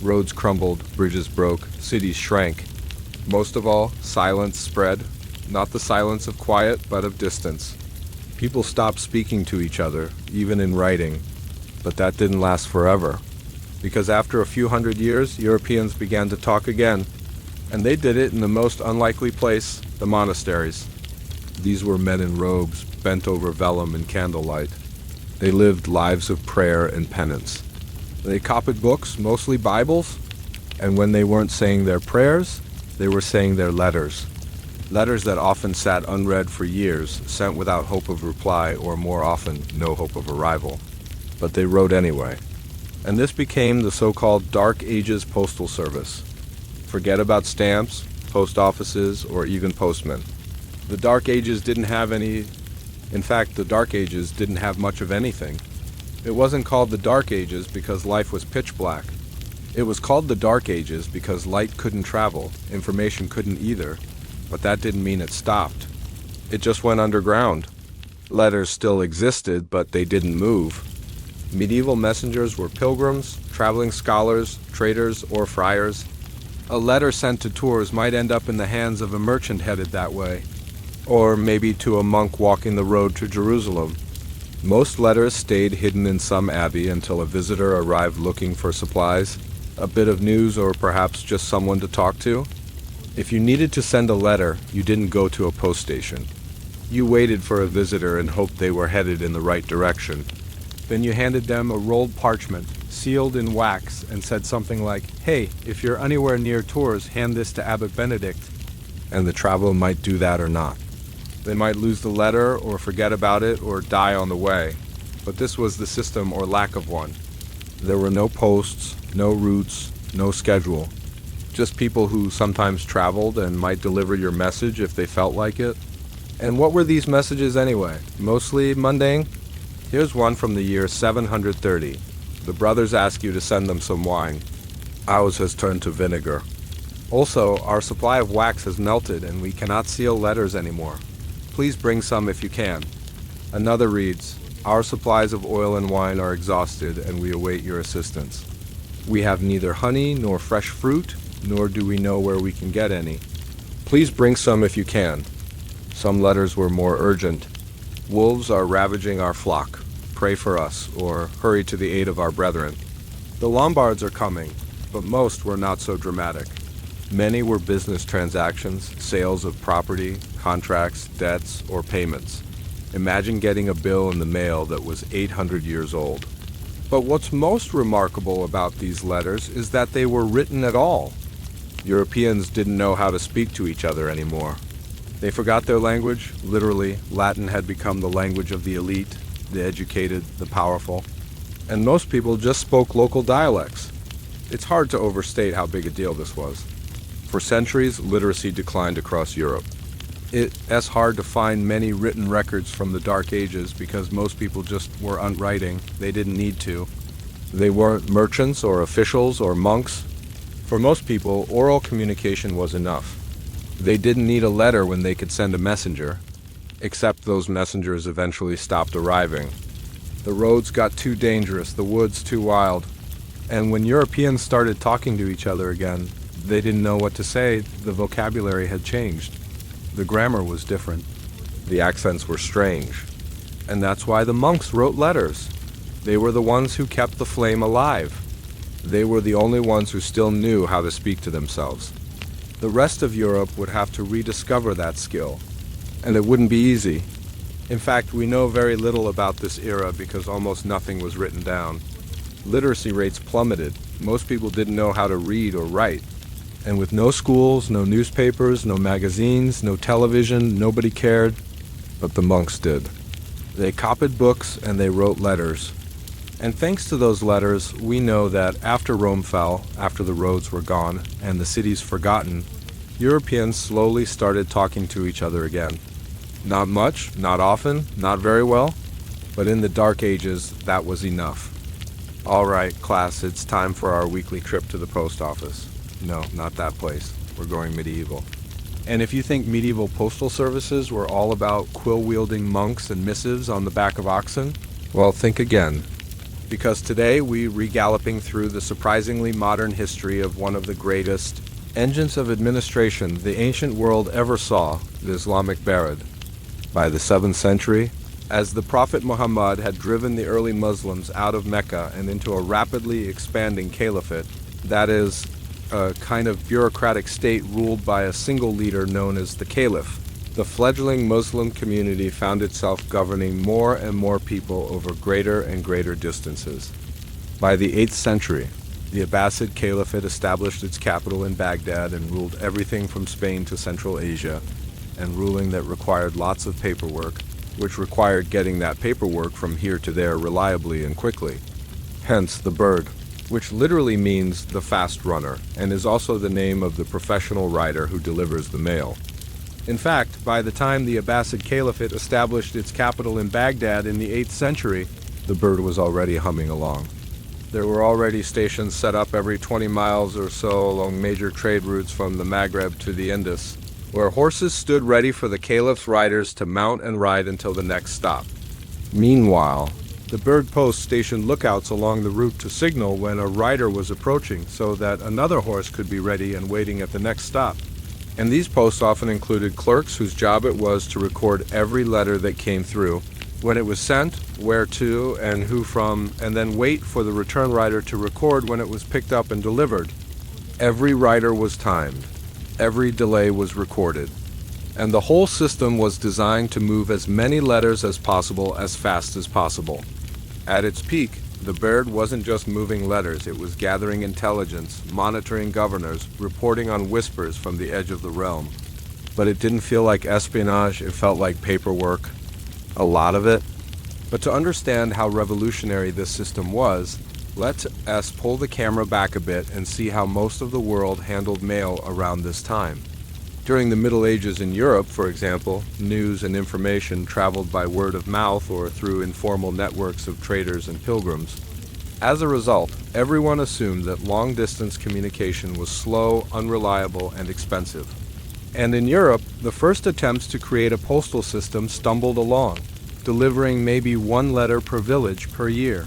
Roads crumbled, bridges broke, cities shrank. Most of all, silence spread. Not the silence of quiet, but of distance. People stopped speaking to each other, even in writing. But that didn't last forever. Because after a few hundred years, Europeans began to talk again. And they did it in the most unlikely place, the monasteries. These were men in robes, bent over vellum and candlelight. They lived lives of prayer and penance. They copied books, mostly Bibles, and when they weren't saying their prayers, they were saying their letters. Letters that often sat unread for years, sent without hope of reply or more often no hope of arrival. But they wrote anyway. And this became the so-called Dark Ages Postal Service. Forget about stamps, post offices, or even postmen. The Dark Ages didn't have any. In fact, the Dark Ages didn't have much of anything. It wasn't called the Dark Ages because life was pitch black. It was called the Dark Ages because light couldn't travel, information couldn't either, but that didn't mean it stopped. It just went underground. Letters still existed, but they didn't move. Medieval messengers were pilgrims, traveling scholars, traders, or friars. A letter sent to Tours might end up in the hands of a merchant headed that way, or maybe to a monk walking the road to Jerusalem. Most letters stayed hidden in some abbey until a visitor arrived looking for supplies, a bit of news, or perhaps just someone to talk to. If you needed to send a letter, you didn't go to a post station. You waited for a visitor and hoped they were headed in the right direction. Then you handed them a rolled parchment, sealed in wax, and said something like, "Hey, if you're anywhere near Tours, hand this to Abbot Benedict." And the traveler might do that or not. They might lose the letter, or forget about it, or die on the way. But this was the system, or lack of one. There were no posts, no routes, no schedule. Just people who sometimes traveled and might deliver your message if they felt like it. And what were these messages anyway? Mostly mundane? Here's one from the year 730. The brothers ask you to send them some wine. Ours has turned to vinegar. Also, our supply of wax has melted and we cannot seal letters anymore. Please bring some if you can. Another reads, our supplies of oil and wine are exhausted and we await your assistance. We have neither honey nor fresh fruit, nor do we know where we can get any. Please bring some if you can. Some letters were more urgent. Wolves are ravaging our flock. Pray for us, or hurry to the aid of our brethren. The Lombards are coming, but most were not so dramatic. Many were business transactions, sales of property, contracts, debts, or payments. Imagine getting a bill in the mail that was 800 years old. But what's most remarkable about these letters is that they were written at all. Europeans didn't know how to speak to each other anymore. They forgot their language. Literally, Latin had become the language of the elite, the educated, the powerful. And most people just spoke local dialects. It's hard to overstate how big a deal this was. For centuries, literacy declined across Europe. It's hard to find many written records from the Dark Ages because most people just weren't writing. They didn't need to. They weren't merchants or officials or monks. For most people, oral communication was enough. They didn't need a letter when they could send a messenger, except those messengers eventually stopped arriving. The roads got too dangerous, the woods too wild. And when Europeans started talking to each other again, they didn't know what to say. The vocabulary had changed. The grammar was different. The accents were strange. And that's why the monks wrote letters. They were the ones who kept the flame alive. They were the only ones who still knew how to speak to themselves. The rest of Europe would have to rediscover that skill, and it wouldn't be easy. In fact, we know very little about this era because almost nothing was written down. Literacy rates plummeted. Most people didn't know how to read or write. And with no schools, no newspapers, no magazines, no television, nobody cared. But the monks did. They copied books and they wrote letters. And thanks to those letters, we know that after Rome fell, after the roads were gone, and the cities forgotten, Europeans slowly started talking to each other again. Not much, not often, not very well, but in the Dark Ages, that was enough. All right, class, it's time for our weekly trip to the post office. No, not that place. We're going medieval. And if you think medieval postal services were all about quill-wielding monks and missives on the back of oxen, well, think again. Because today we regalloping through the surprisingly modern history of one of the greatest engines of administration the ancient world ever saw, the Islamic Barad. By the 7th century, as the Prophet Muhammad had driven the early Muslims out of Mecca and into a rapidly expanding caliphate, that is, a kind of bureaucratic state ruled by a single leader known as the Caliph, the fledgling Muslim community found itself governing more and more people over greater and greater distances. By the 8th century, the Abbasid Caliphate established its capital in Baghdad and ruled everything from Spain to Central Asia, and ruling that required lots of paperwork, which required getting that paperwork from here to there reliably and quickly. Hence the bird, which literally means the fast runner, and is also the name of the professional rider who delivers the mail. In fact, by the time the Abbasid Caliphate established its capital in Baghdad in the 8th century, the bird was already humming along. There were already stations set up every 20 miles or so along major trade routes from the Maghreb to the Indus. where horses stood ready for the caliph's riders to mount and ride until the next stop. Meanwhile, the bird post stationed lookouts along the route to signal when a rider was approaching so that another horse could be ready and waiting at the next stop. And these posts often included clerks whose job it was to record every letter that came through, when it was sent, where to, and who from, and then wait for the return rider to record when it was picked up and delivered. Every rider was timed. Every delay was recorded. And the whole system was designed to move as many letters as possible as fast as possible. At its peak, the bird wasn't just moving letters, it was gathering intelligence, monitoring governors, reporting on whispers from the edge of the realm. But it didn't feel like espionage, it felt like paperwork. A lot of it. But to understand how revolutionary this system was, let us pull the camera back a bit and see how most of the world handled mail around this time. During the Middle Ages in Europe, for example, news and information traveled by word of mouth or through informal networks of traders and pilgrims. As a result, everyone assumed that long-distance communication was slow, unreliable, and expensive. And in Europe, the first attempts to create a postal system stumbled along, delivering maybe one letter per village per year.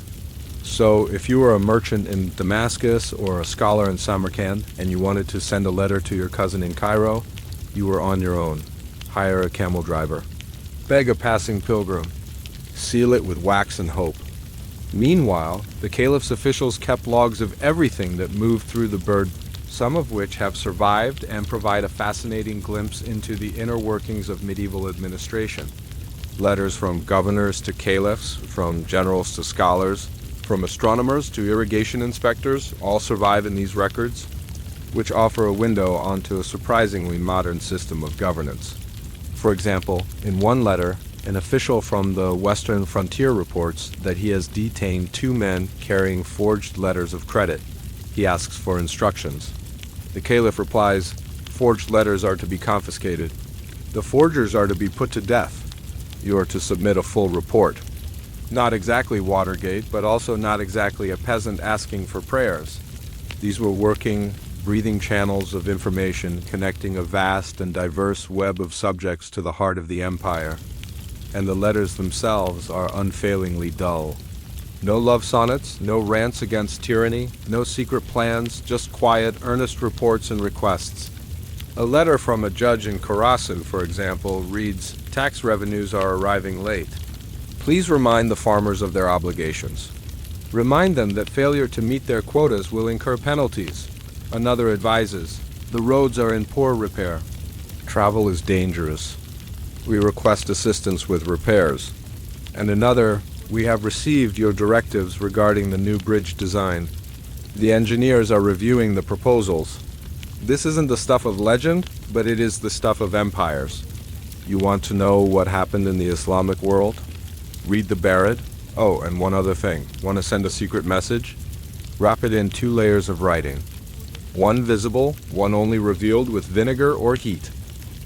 So if you were a merchant in Damascus or a scholar in Samarkand and you wanted to send a letter to your cousin in Cairo, you were on your own. Hire a camel driver. Beg a passing pilgrim. Seal it with wax and hope. Meanwhile, the caliph's officials kept logs of everything that moved through the bird, some of which have survived and provide a fascinating glimpse into the inner workings of medieval administration. Letters from governors to caliphs, from generals to scholars, from astronomers to irrigation inspectors, all survive in these records, which offer a window onto a surprisingly modern system of governance. For example, in one letter, an official from the Western Frontier reports that he has detained 2 men carrying forged letters of credit. He asks for instructions. The caliph replies, "Forged letters are to be confiscated. The forgers are to be put to death. You are to submit a full report." Not exactly Watergate, but also not exactly a peasant asking for prayers. These were working, breathing channels of information connecting a vast and diverse web of subjects to the heart of the empire. And the letters themselves are unfailingly dull. No love sonnets, no rants against tyranny, no secret plans, just quiet, earnest reports and requests. A letter from a judge in Khorasan, for example, reads, "Tax revenues are arriving late. Please remind the farmers of their obligations. Remind them that failure to meet their quotas will incur penalties." Another advises, "The roads are in poor repair. Travel is dangerous. We request assistance with repairs." And another, "We have received your directives regarding the new bridge design. The engineers are reviewing the proposals. This isn't the stuff of legend, but it is the stuff of empires. You want to know what happened in the Islamic world? Read the Barid. Oh, and one other thing. Want to send a secret message? Wrap it in 2 layers of writing. One visible, one only revealed with vinegar or heat.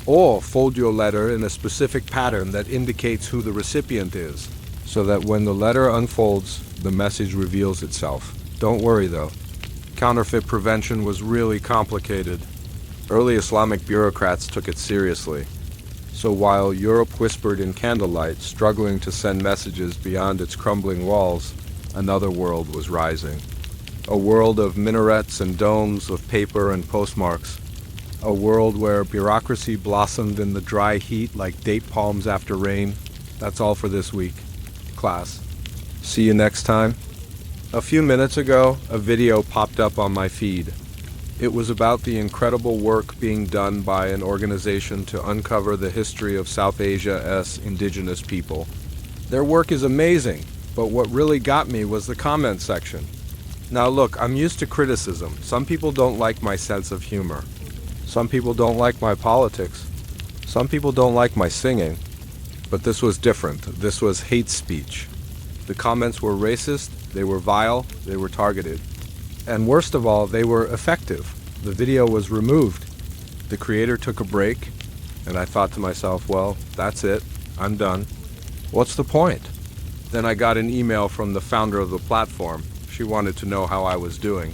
Or fold your letter in a specific pattern that indicates who the recipient is, so that when the letter unfolds, the message reveals itself. Don't worry though. Counterfeit prevention was really complicated. Early Islamic bureaucrats took it seriously. So while Europe whispered in candlelight, struggling to send messages beyond its crumbling walls, another world was rising. A world of minarets and domes, of paper and postmarks. A world where bureaucracy blossomed in the dry heat like date palms after rain. That's all for this week, class. See you next time. A few minutes ago, a video popped up on my feed. It was about the incredible work being done by an organization to uncover the history of South Asia's indigenous people. Their work is amazing, but what really got me was the comment section. Now look, I'm used to criticism. Some people don't like my sense of humor. Some people don't like my politics. Some people don't like my singing. But this was different. This was hate speech. The comments were racist, they were vile, they were targeted. And worst of all, they were effective. The video was removed. The creator took a break, and I thought to myself, well, that's it. I'm done. What's the point? Then I got an email from the founder of the platform. She wanted to know how I was doing.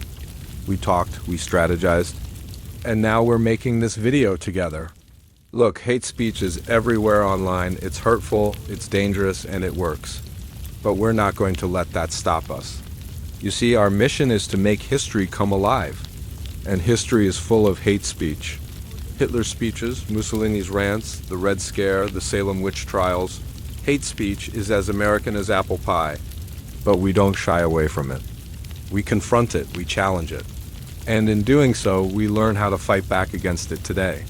We talked, we strategized, and now we're making this video together. Look, hate speech is everywhere online. It's hurtful, it's dangerous, and it works. But we're not going to let that stop us. You see, our mission is to make history come alive. And history is full of hate speech. Hitler's speeches, Mussolini's rants, the Red Scare, the Salem witch trials. Hate speech is as American as apple pie. But we don't shy away from it. We confront it, we challenge it. And in doing so, we learn how to fight back against it today.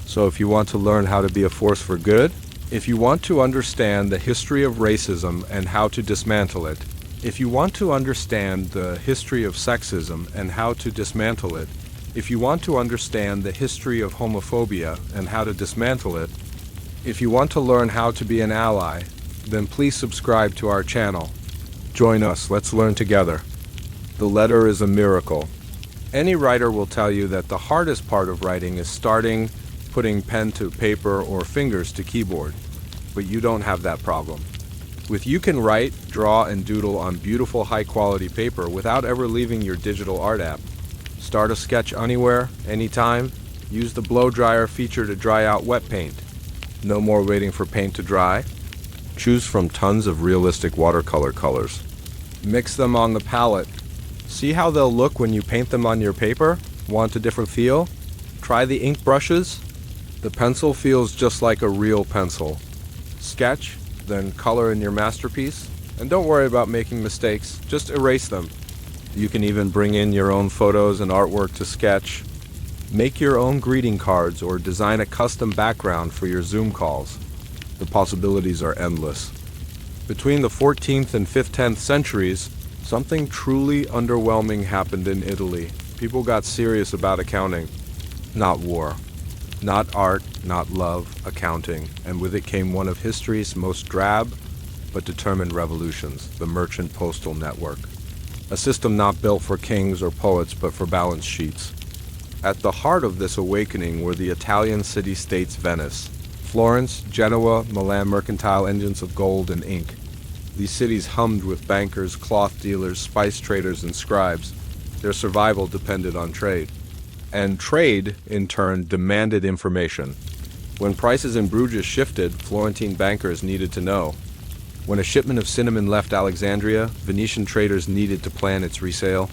So if you want to learn how to be a force for good, if you want to understand the history of racism and how to dismantle it, if you want to understand the history of sexism and how to dismantle it, if you want to understand the history of homophobia and how to dismantle it, if you want to learn how to be an ally, then please subscribe to our channel. Join us, let's learn together. The letter is a miracle. Any writer will tell you that the hardest part of writing is starting, putting pen to paper or fingers to keyboard. But you don't have that problem. With You can write, draw, and doodle on beautiful high-quality paper without ever leaving your digital art app. Start a sketch anywhere, anytime. Use the blow dryer feature to dry out wet paint. No more waiting for paint to dry. Choose from tons of realistic watercolor colors. Mix them on the palette. See how they'll look when you paint them on your paper? Want a different feel? Try the ink brushes. The pencil feels just like a real pencil. Sketch, then color in your masterpiece. And don't worry about making mistakes, just erase them. You can even bring in your own photos and artwork to sketch. Make your own greeting cards or design a custom background for your Zoom calls. The possibilities are endless. Between the 14th and 15th centuries, something truly underwhelming happened in Italy. People got serious about accounting, not war. Not art, not love, accounting, and with it came one of history's most drab but determined revolutions, the merchant postal network. A system not built for kings or poets but for balance sheets. At the heart of this awakening were the Italian city-states Venice, Florence, Genoa, Milan mercantile engines of gold and ink. These cities hummed with bankers, cloth dealers, spice traders, and scribes. Their survival depended on trade. And trade, in turn, demanded information. When prices in Bruges shifted, Florentine bankers needed to know. When a shipment of cinnamon left Alexandria, Venetian traders needed to plan its resale.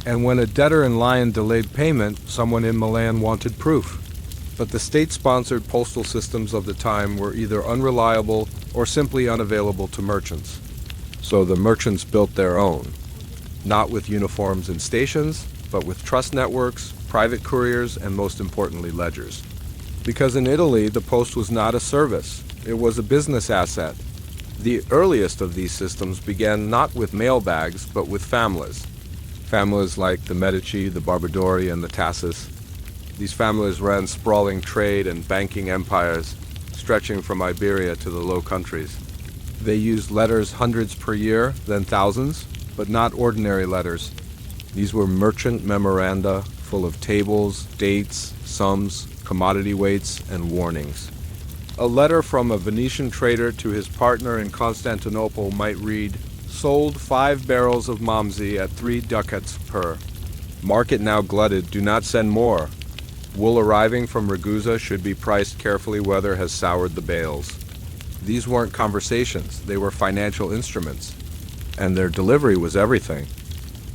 And when a debtor in Lyon delayed payment, someone in Milan wanted proof. But the state-sponsored postal systems of the time were either unreliable or simply unavailable to merchants. So the merchants built their own. Not with uniforms and stations, but with trust networks, private couriers, and most importantly, ledgers. Because in Italy, the post was not a service. It was a business asset. The earliest of these systems began not with mail bags, but with families. Families like the Medici, the Barbadori, and the Tassis. These families ran sprawling trade and banking empires, stretching from Iberia to the Low Countries. They used letters hundreds per year, then thousands, but not ordinary letters. These were merchant memoranda full of tables, dates, sums, commodity weights, and warnings. A letter from a Venetian trader to his partner in Constantinople might read, "Sold 5 barrels of Mamsi at 3 ducats per. Market now glutted, do not send more. Wool arriving from Ragusa should be priced carefully, weather has soured the bales." These weren't conversations, they were financial instruments. And their delivery was everything.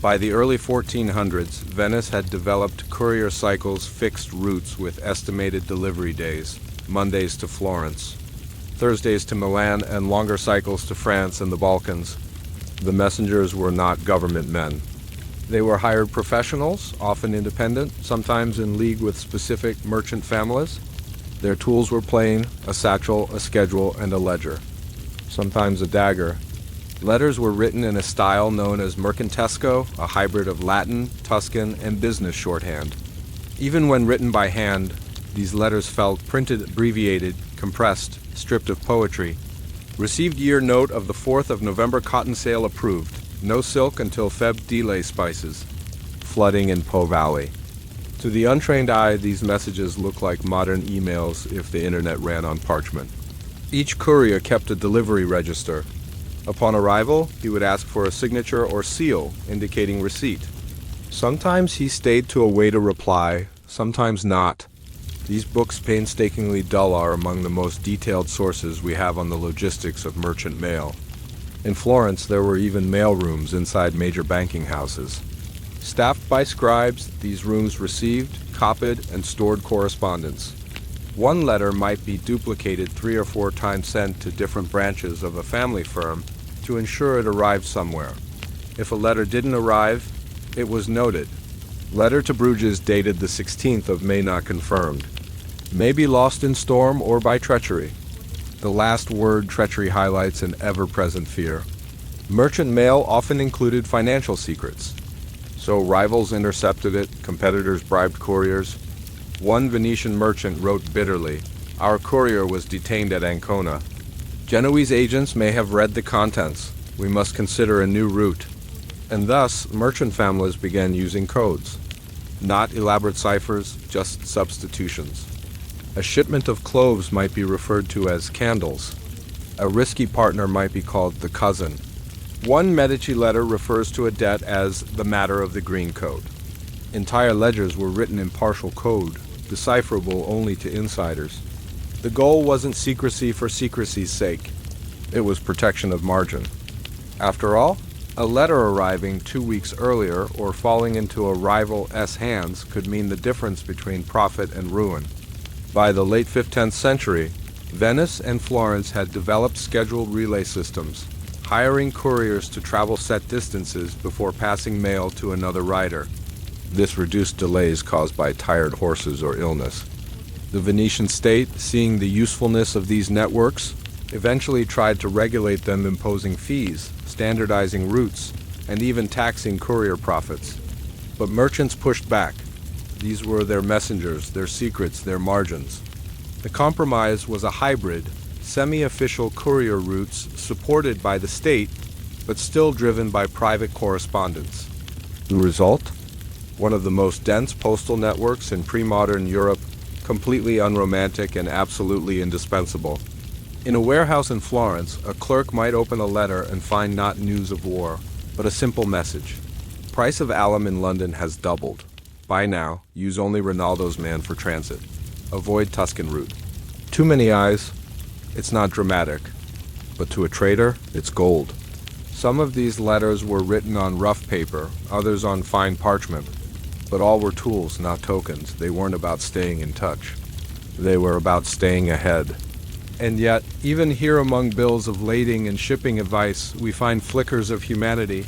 By the early 1400s, Venice had developed courier cycles, fixed routes with estimated delivery days, Mondays to Florence, Thursdays to Milan, and longer cycles to France and the Balkans. The messengers were not government men. They were hired professionals, often independent, sometimes in league with specific merchant families. Their tools were plain, a satchel, a schedule, and a ledger, sometimes a dagger. Letters were written in a style known as mercantesco, a hybrid of Latin, Tuscan, and business shorthand. Even when written by hand, these letters felt printed, abbreviated, compressed, stripped of poetry. Received year note of the 4th of November cotton sale approved. No silk until Feb delay spices. Flooding in Po Valley. To the untrained eye, these messages look like modern emails if the internet ran on parchment. Each courier kept a delivery register. Upon arrival, he would ask for a signature or seal indicating receipt. Sometimes he stayed to await a reply, sometimes not. These books, painstakingly dull, are among the most detailed sources we have on the logistics of merchant mail. In Florence, there were even mail rooms inside major banking houses. Staffed by scribes, these rooms received, copied, and stored correspondence. One letter might be duplicated 3 or 4 times, sent to different branches of a family firm to ensure it arrived somewhere. If a letter didn't arrive, it was noted. Letter to Bruges dated the 16th of May not confirmed. May be lost in storm or by treachery. The last word, treachery, highlights an ever-present fear. Merchant mail often included financial secrets. So rivals intercepted it, competitors bribed couriers. One Venetian merchant wrote bitterly, "Our courier was detained at Ancona. Genoese agents may have read the contents. We must consider a new route." And thus, merchant families began using codes. Not elaborate ciphers, just substitutions. A shipment of cloves might be referred to as candles. A risky partner might be called the cousin. One Medici letter refers to a debt as the matter of the green code. Entire ledgers were written in partial code, decipherable only to insiders. The goal wasn't secrecy for secrecy's sake. It was protection of margin. After all, a letter arriving 2 weeks earlier or falling into a rival's hands could mean the difference between profit and ruin. By the late 15th century, Venice and Florence had developed scheduled relay systems, hiring couriers to travel set distances before passing mail to another rider. This reduced delays caused by tired horses or illness. The Venetian state, seeing the usefulness of these networks, eventually tried to regulate them, imposing fees, standardizing routes, and even taxing courier profits. But merchants pushed back. These were their messengers, their secrets, their margins. The compromise was a hybrid, semi-official courier routes supported by the state, but still driven by private correspondence. The result? One of the most dense postal networks in pre-modern Europe, completely unromantic and absolutely indispensable. In a warehouse in Florence, a clerk might open a letter and find not news of war, but a simple message. Price of alum in London has doubled. Buy now, use only Ronaldo's man for transit. Avoid Tuscan route. Too many eyes? It's not dramatic, but to a trader, it's gold. Some of these letters were written on rough paper, others on fine parchment, but all were tools, not tokens. They weren't about staying in touch. They were about staying ahead. And yet, even here among bills of lading and shipping advice, we find flickers of humanity.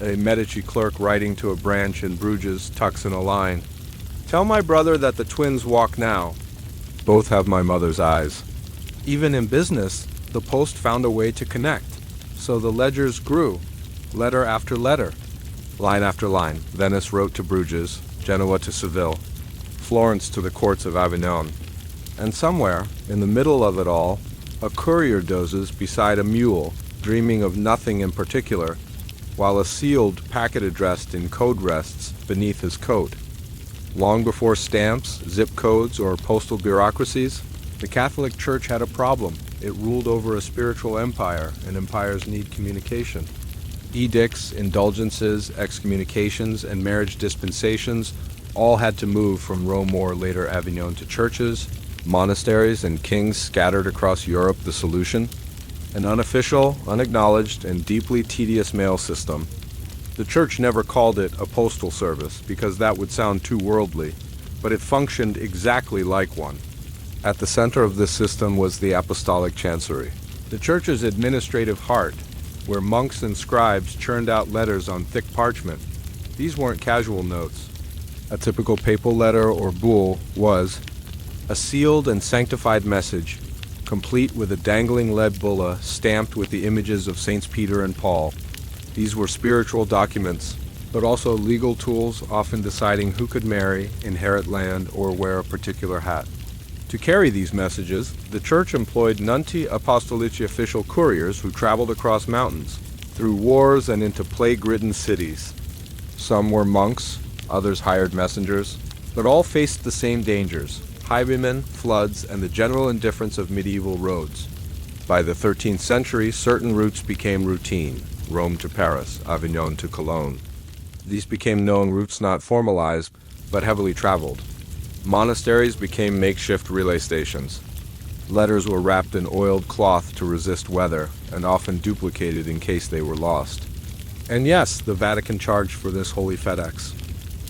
A Medici clerk writing to a branch in Bruges tucks in a line, "Tell my brother that the twins walk now. Both have my mother's eyes." Even in business, the post found a way to connect. So the ledgers grew, letter after letter, line after line. Venice wrote to Bruges, Genoa to Seville, Florence to the courts of Avignon. And somewhere, in the middle of it all, a courier dozes beside a mule, dreaming of nothing in particular, while a sealed packet addressed in code rests beneath his coat. Long before stamps, zip codes, or postal bureaucracies, the Catholic Church had a problem. It ruled over a spiritual empire, and empires need communication. Edicts, indulgences, excommunications, and marriage dispensations all had to move from Rome or later Avignon to churches, monasteries, and kings scattered across Europe. The solution? An unofficial, unacknowledged, and deeply tedious mail system. The Church never called it a postal service because that would sound too worldly, but it functioned exactly like one. At the center of this system was the Apostolic Chancery, the Church's administrative heart, where monks and scribes churned out letters on thick parchment. These weren't casual notes. A typical papal letter or bull was a sealed and sanctified message, complete with a dangling lead bulla stamped with the images of Saints Peter and Paul. These were spiritual documents, but also legal tools, often deciding who could marry, inherit land, or wear a particular hat. To carry these messages, the Church employed nunti apostolici official couriers who traveled across mountains, through wars and into plague-ridden cities. Some were monks, others hired messengers, but all faced the same dangers: highwaymen, floods, and the general indifference of medieval roads. By the 13th century, certain routes became routine: Rome to Paris, Avignon to Cologne. These became known routes, not formalized, but heavily traveled. Monasteries became makeshift relay stations. Letters were wrapped in oiled cloth to resist weather, and often duplicated in case they were lost. And yes, the Vatican charged for this holy FedEx.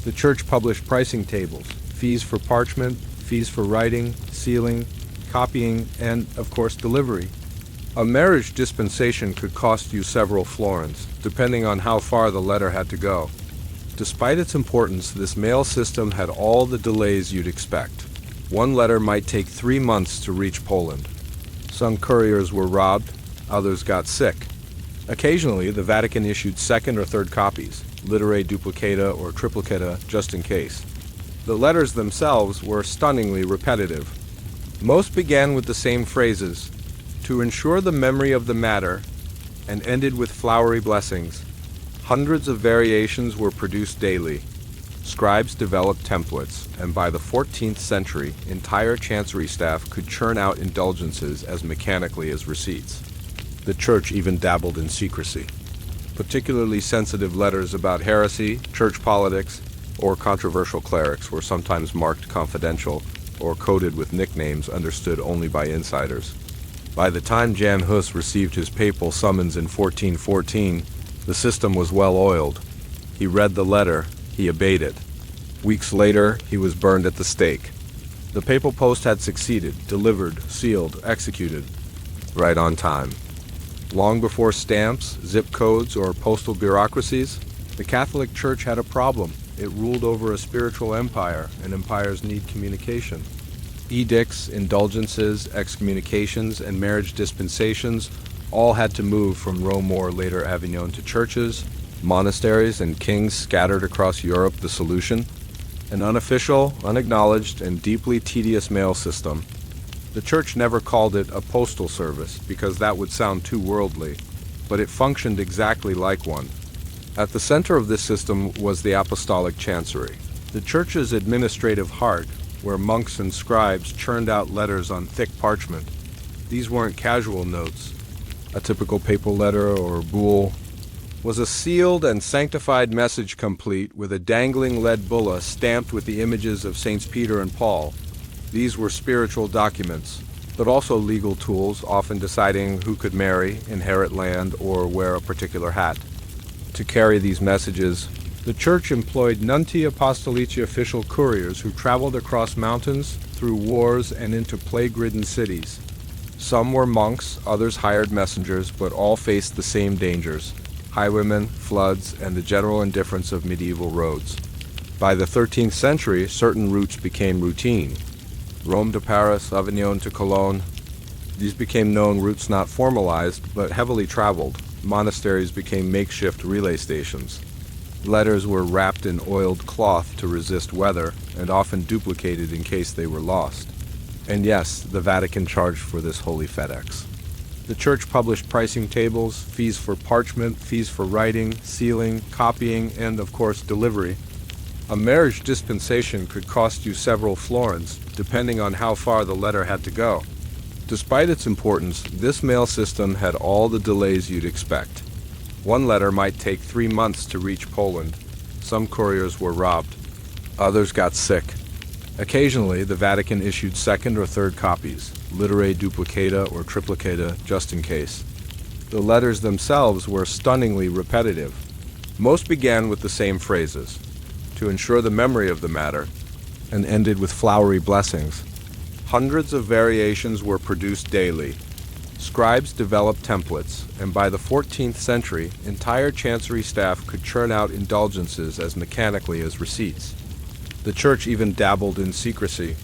The Church published pricing tables, fees for parchment, fees for writing, sealing, copying, and, of course, delivery. A marriage dispensation could cost you several florins, depending on how far the letter had to go. Despite its importance, this mail system had all the delays you'd expect. One letter might take 3 months to reach Poland. Some couriers were robbed, others got sick. Occasionally, the Vatican issued second or third copies, literae duplicata or triplicata, just in case. The letters themselves were stunningly repetitive. Most began with the same phrases, to ensure the memory of the matter, and ended with flowery blessings. Hundreds of variations were produced daily. Scribes developed templates, and by the 14th century, entire chancery staff could churn out indulgences as mechanically as receipts. The Church even dabbled in secrecy. Particularly sensitive letters about heresy, church politics, or controversial clerics were sometimes marked confidential or coded with nicknames understood only by insiders. By the time Jan Hus received his papal summons in 1414, the system was well oiled. He read the letter, he obeyed it. Weeks later, he was burned at the stake. The papal post had succeeded, delivered, sealed, executed, right on time. Long before stamps, zip codes, or postal bureaucracies, the Catholic Church had a problem. It ruled over a spiritual empire, and empires need communication. Edicts, indulgences, excommunications, and marriage dispensations all had to move from Rome or later Avignon to churches, monasteries, and kings scattered across Europe. The solution? An unofficial, unacknowledged, and deeply tedious mail system. The Church never called it a postal service because that would sound too worldly, but it functioned exactly like one. At the center of this system was the apostolic chancery, the Church's administrative heart, where monks and scribes churned out letters on thick parchment. These weren't casual notes. A typical papal letter or bull was a sealed and sanctified message complete with a dangling lead bulla stamped with the images of Saints Peter and Paul. These were spiritual documents, but also legal tools, often deciding who could marry, inherit land, or wear a particular hat. To carry these messages, the Church employed nuntii apostolici official couriers who traveled across mountains, through wars, and into plague-ridden cities. Some were monks, others hired messengers, but all faced the same dangers: highwaymen, floods, and the general indifference of medieval roads. By the 13th century, certain routes became routine. Rome to Paris, Avignon to Cologne. These became known routes not formalized, but heavily traveled. Monasteries became makeshift relay stations. Letters were wrapped in oiled cloth to resist weather, and often duplicated in case they were lost. And yes, the Vatican charged for this holy FedEx. The Church published pricing tables, fees for parchment, fees for writing, sealing, copying, and, of course, delivery. A marriage dispensation could cost you several florins, depending on how far the letter had to go. Despite its importance, this mail system had all the delays you'd expect. One letter might take 3 months to reach Poland. Some couriers were robbed. Others got sick. Occasionally, the Vatican issued second or third copies, literae duplicata or triplicata, just in case. The letters themselves were stunningly repetitive. Most began with the same phrases, to ensure the memory of the matter, and ended with flowery blessings. Hundreds of variations were produced daily. Scribes developed templates, and by the 14th century, entire chancery staff could churn out indulgences as mechanically as receipts. The Church even dabbled in secrecy.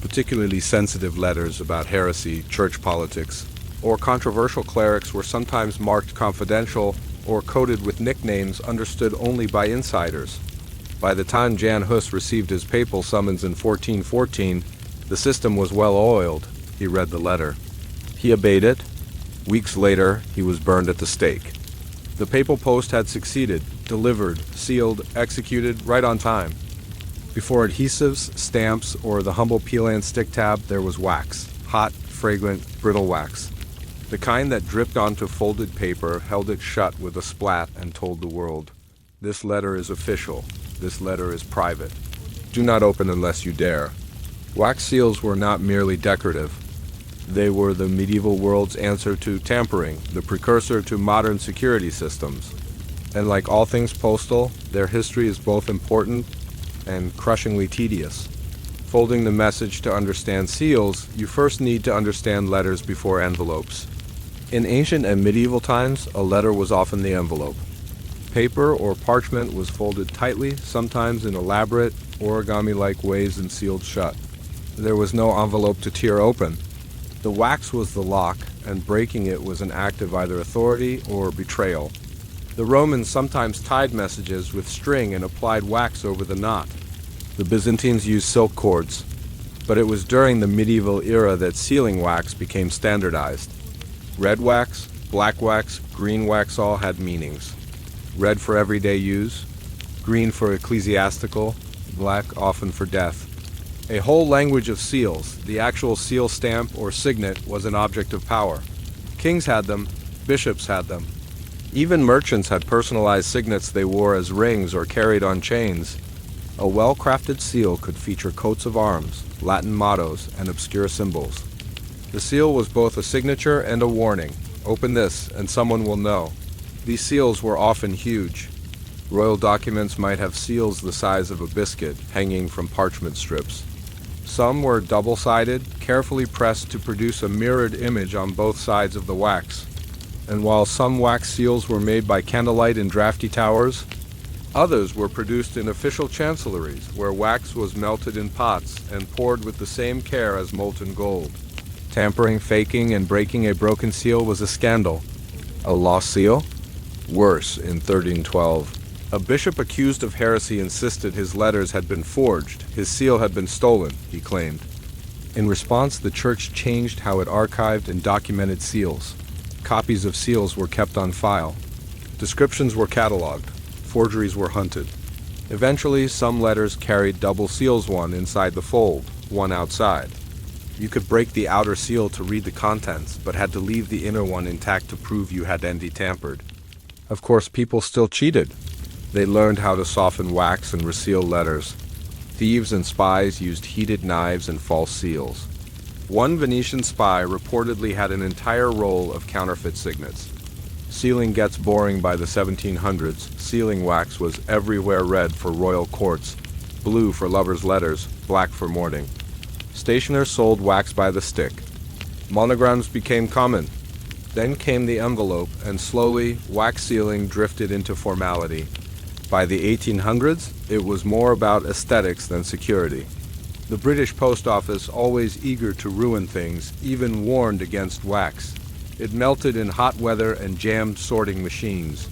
Particularly sensitive letters about heresy, church politics, or controversial clerics were sometimes marked confidential or coded with nicknames understood only by insiders. By the time Jan Hus received his papal summons in 1414, the system was well oiled. He read the letter. He obeyed it. Weeks later, he was burned at the stake. The papal post had succeeded, delivered, sealed, executed, right on time. Before adhesives, stamps, or the humble peel and stick tab, there was wax. Hot, fragrant, brittle wax. The kind that dripped onto folded paper, held it shut with a splat, and told the world, "This letter is official. This letter is private. Do not open unless you dare." Wax seals were not merely decorative. They were the medieval world's answer to tampering, the precursor to modern security systems. And like all things postal, their history is both important and crushingly tedious. Folding the message to understand seals, you first need to understand letters before envelopes. In ancient and medieval times, a letter was often the envelope. Paper or parchment was folded tightly, sometimes in elaborate, origami-like ways, and sealed shut. There was no envelope to tear open. The wax was the lock, and breaking it was an act of either authority or betrayal. The Romans sometimes tied messages with string and applied wax over the knot. The Byzantines used silk cords, but it was during the medieval era that sealing wax became standardized. Red wax, black wax, green wax all had meanings. Red for everyday use, green for ecclesiastical, black often for death. A whole language of seals, the actual seal stamp or signet, was an object of power. Kings had them, bishops had them. Even merchants had personalized signets they wore as rings or carried on chains. A well-crafted seal could feature coats of arms, Latin mottos, and obscure symbols. The seal was both a signature and a warning. Open this, and someone will know. These seals were often huge. Royal documents might have seals the size of a biscuit hanging from parchment strips. Some were double-sided, carefully pressed to produce a mirrored image on both sides of the wax. And while some wax seals were made by candlelight in drafty towers, others were produced in official chancelleries, where wax was melted in pots and poured with the same care as molten gold. Tampering, faking, and breaking a broken seal was a scandal. A lost seal? Worse, in 1312. A bishop accused of heresy insisted his letters had been forged. His seal had been stolen, he claimed. In response, the church changed how it archived and documented seals. Copies of seals were kept on file. Descriptions were cataloged. Forgeries were hunted. Eventually, some letters carried double seals, one inside the fold, one outside. You could break the outer seal to read the contents, but had to leave the inner one intact to prove you had anti-tampered. Of course, people still cheated. They learned how to soften wax and reseal letters. Thieves and spies used heated knives and false seals. One Venetian spy reportedly had an entire roll of counterfeit signets. Sealing gets boring by the 1700s. Sealing wax was everywhere red for royal courts, blue for lovers' letters, black for mourning. Stationers sold wax by the stick. Monograms became common. Then came the envelope, and slowly, wax sealing drifted into formality. By the 1800s, it was more about aesthetics than security. The British post office, always eager to ruin things, even warned against wax. It melted in hot weather and jammed sorting machines.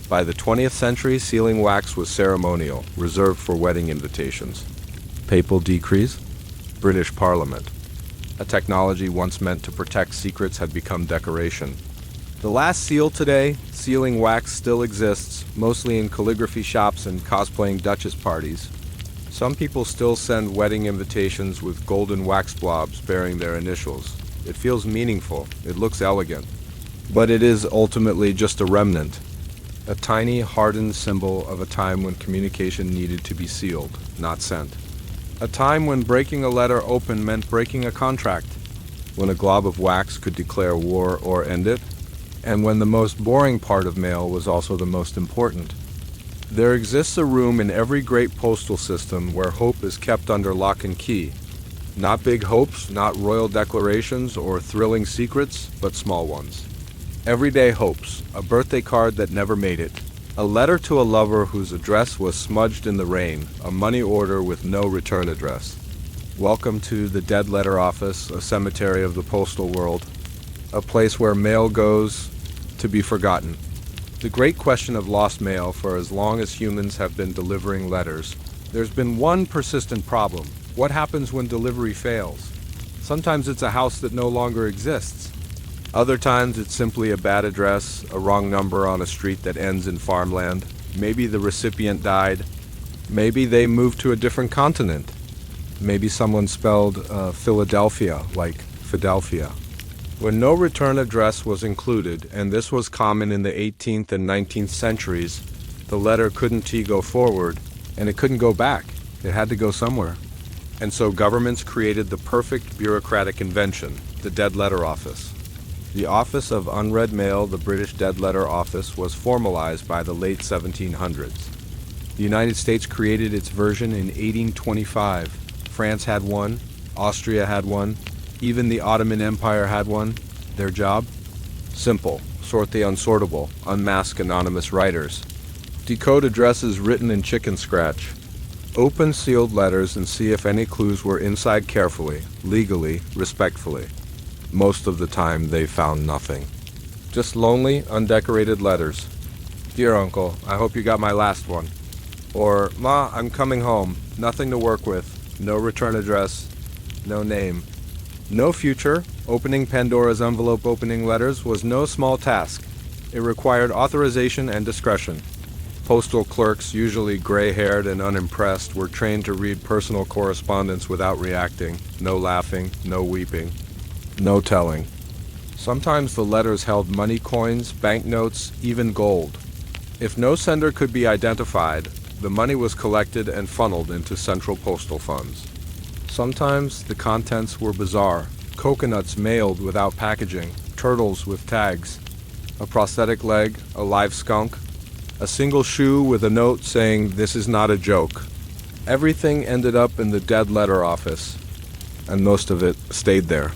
By the 20th century, sealing wax was ceremonial, reserved for wedding invitations. Papal decrees? British Parliament. A technology once meant to protect secrets had become decoration. The last seal today, sealing wax, still exists, mostly in calligraphy shops and cosplaying Duchess parties. Some people still send wedding invitations with golden wax blobs bearing their initials. It feels meaningful, it looks elegant. But it is ultimately just a remnant, a tiny, hardened symbol of a time when communication needed to be sealed, not sent. A time when breaking a letter open meant breaking a contract, when a glob of wax could declare war or end it, and when the most boring part of mail was also the most important. There exists a room in every great postal system where hope is kept under lock and key. Not big hopes, not royal declarations or thrilling secrets, but small ones. Everyday hopes, a birthday card that never made it, a letter to a lover whose address was smudged in the rain, a money order with no return address. Welcome to the dead letter office, a cemetery of the postal world, a place where mail goes to be forgotten. The great question of lost mail for as long as humans have been delivering letters. There's been one persistent problem. What happens when delivery fails? Sometimes it's a house that no longer exists. Other times it's simply a bad address, a wrong number on a street that ends in farmland. Maybe the recipient died. Maybe they moved to a different continent. Maybe someone spelled Philadelphia like Fidelphia. When no return address was included, and this was common in the 18th and 19th centuries, the letter couldn't go forward, and it couldn't go back. It had to go somewhere. And so governments created the perfect bureaucratic invention, the dead letter office. The office of unread mail, the British dead letter office, was formalized by the late 1700s. The United States created its version in 1825. France had one, Austria had one, even the Ottoman Empire had one. Their job? Simple. Sort the unsortable, unmask anonymous writers. Decode addresses written in chicken scratch. Open sealed letters and see if any clues were inside carefully, legally, respectfully. Most of the time they found nothing. Just lonely, undecorated letters. Dear Uncle, I hope you got my last one. Or, Ma, I'm coming home. Nothing to work with. No return address. No name. No future. Opening Pandora's envelope opening letters was no small task. It required authorization and discretion. Postal clerks, usually gray-haired and unimpressed, were trained to read personal correspondence without reacting. No laughing, no weeping, no telling. Sometimes the letters held money coins, banknotes, even gold. If no sender could be identified, the money was collected and funneled into central postal funds. Sometimes the contents were bizarre. Coconuts mailed without packaging, turtles with tags, a prosthetic leg, a live skunk, a single shoe with a note saying, "This is not a joke." Everything ended up in the dead letter office, and most of it stayed there.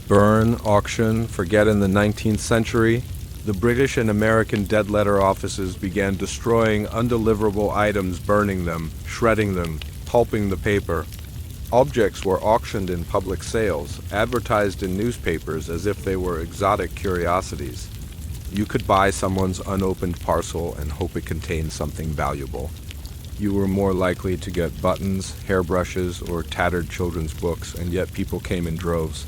Burn, auction, forget in the 19th century, the British and American dead letter offices began destroying undeliverable items, burning them, shredding them, pulping the paper. Objects were auctioned in public sales, advertised in newspapers as if they were exotic curiosities. You could buy someone's unopened parcel and hope it contained something valuable. You were more likely to get buttons, hairbrushes, or tattered children's books, and yet people came in droves.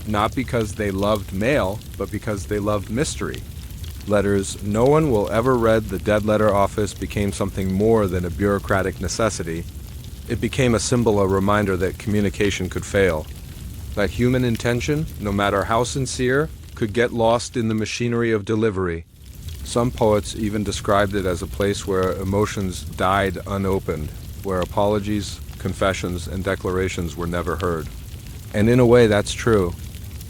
Not because they loved mail, but because they loved mystery. Letters no one will ever read the dead letter office became something more than a bureaucratic necessity. It became a symbol, a reminder that communication could fail. That human intention, no matter how sincere, could get lost in the machinery of delivery. Some poets even described it as a place where emotions died unopened, where apologies, confessions, and declarations were never heard. And in a way, that's true.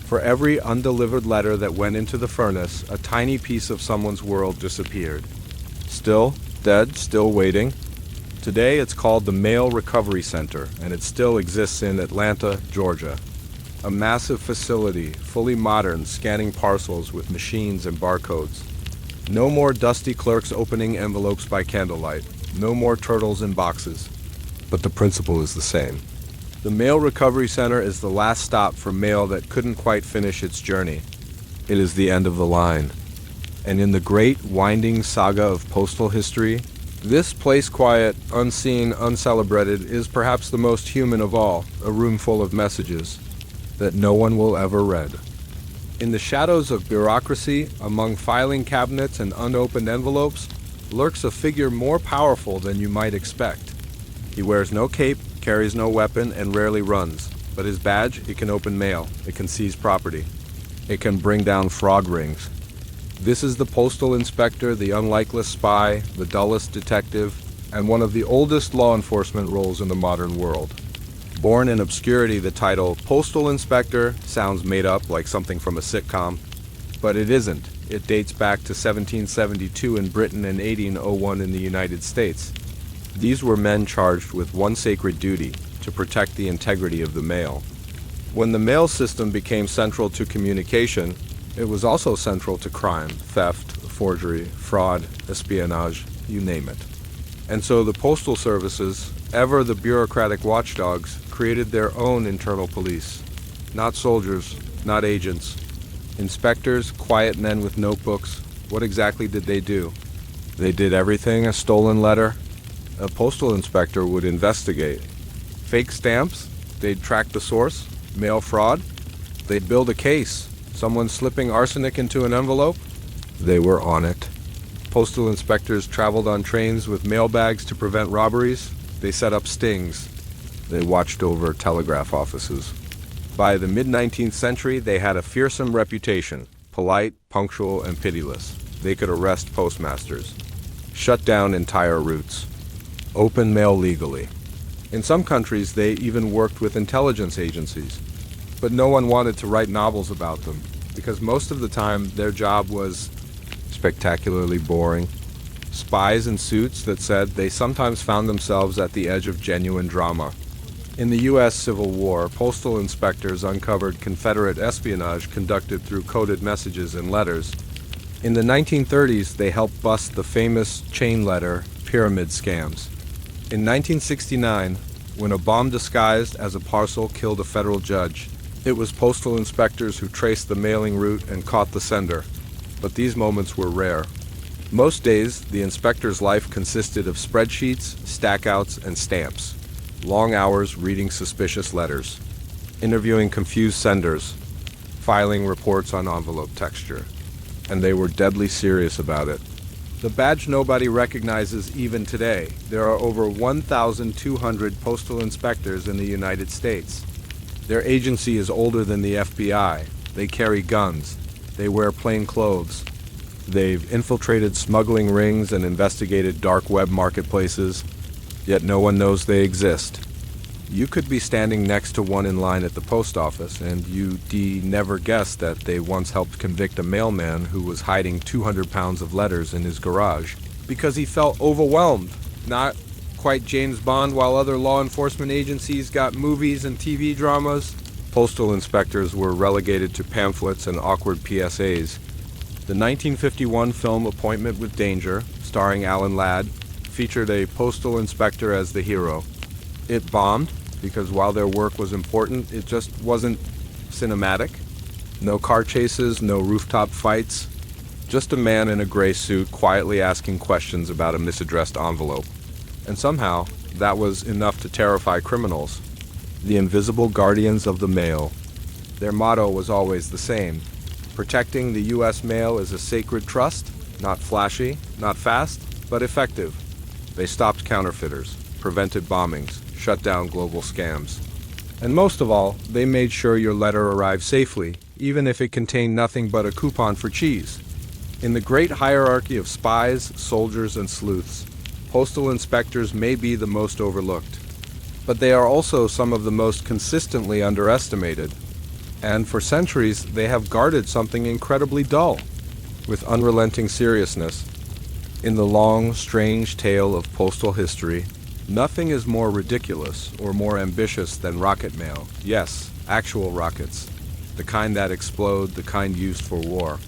For every undelivered letter that went into the furnace, a tiny piece of someone's world disappeared. Still dead, still waiting. Today it's called the Mail Recovery Center, and it still exists in Atlanta, Georgia. A massive facility, fully modern, scanning parcels with machines and barcodes. No more dusty clerks opening envelopes by candlelight. No more turtles in boxes. But the principle is the same. The Mail Recovery Center is the last stop for mail that couldn't quite finish its journey. It is the end of the line. And in the great, winding saga of postal history, this place quiet, unseen, uncelebrated, is perhaps the most human of all, a room full of messages that no one will ever read. In the shadows of bureaucracy, among filing cabinets and unopened envelopes, lurks a figure more powerful than you might expect. He wears no cape, carries no weapon, and rarely runs. But his badge, it can open mail, it can seize property, it can bring down fraud rings. This is the postal inspector, the unlikeless spy, the dullest detective, and one of the oldest law enforcement roles in the modern world. Born in obscurity, the title Postal Inspector sounds made up like something from a sitcom, but it isn't. It dates back to 1772 in Britain and 1801 in the United States. These were men charged with one sacred duty, to protect the integrity of the mail. When the mail system became central to communication, it was also central to crime, theft, forgery, fraud, espionage, you name it. And so the postal services, ever the bureaucratic watchdogs, created their own internal police. Not soldiers, not agents. Inspectors, quiet men with notebooks. What exactly did they do? They did everything: a stolen letter. A postal inspector would investigate. Fake stamps? They'd track the source. Mail fraud? They'd build a case. Someone slipping arsenic into an envelope? They were on it. Postal inspectors traveled on trains with mail bags to prevent robberies. They set up stings. They watched over telegraph offices. By the mid-19th century, they had a fearsome reputation, polite, punctual, and pitiless. They could arrest postmasters, shut down entire routes, open mail legally. In some countries, they even worked with intelligence agencies. But no one wanted to write novels about them, because most of the time their job was spectacularly boring. Spies in suits that said they sometimes found themselves at the edge of genuine drama. In the U.S. Civil War, postal inspectors uncovered Confederate espionage conducted through coded messages and letters. In the 1930s, they helped bust the famous chain letter pyramid scams. In 1969, when a bomb disguised as a parcel killed a federal judge, it was postal inspectors who traced the mailing route and caught the sender. But these moments were rare. Most days, the inspector's life consisted of spreadsheets, stackouts, and stamps. Long hours reading suspicious letters, interviewing confused senders, filing reports on envelope texture. And they were deadly serious about it. The badge nobody recognizes even today. There are over 1,200 postal inspectors in the United States. Their agency is older than the FBI. They carry guns. They wear plain clothes. They've infiltrated smuggling rings and investigated dark web marketplaces, yet no one knows they exist. You could be standing next to one in line at the post office, and you'd never guess that they once helped convict a mailman who was hiding 200 pounds of letters in his garage because he felt overwhelmed. Not quite James Bond, while other law enforcement agencies got movies and TV dramas. Postal inspectors were relegated to pamphlets and awkward PSAs. The 1951 film Appointment with Danger, starring Alan Ladd, featured a postal inspector as the hero. It bombed because while their work was important, it just wasn't cinematic. No car chases, no rooftop fights, just a man in a gray suit quietly asking questions about a misaddressed envelope. And somehow, that was enough to terrify criminals. The invisible guardians of the mail. Their motto was always the same. Protecting the U.S. mail is a sacred trust, not flashy, not fast, but effective. They stopped counterfeiters, prevented bombings, shut down global scams. And most of all, they made sure your letter arrived safely, even if it contained nothing but a coupon for cheese. In the great hierarchy of spies, soldiers, and sleuths, postal inspectors may be the most overlooked. But they are also some of the most consistently underestimated. And for centuries, they have guarded something incredibly dull, with unrelenting seriousness. In the long, strange tale of postal history, nothing is more ridiculous or more ambitious than rocket mail. Yes, actual rockets. The kind that explode, the kind used for war.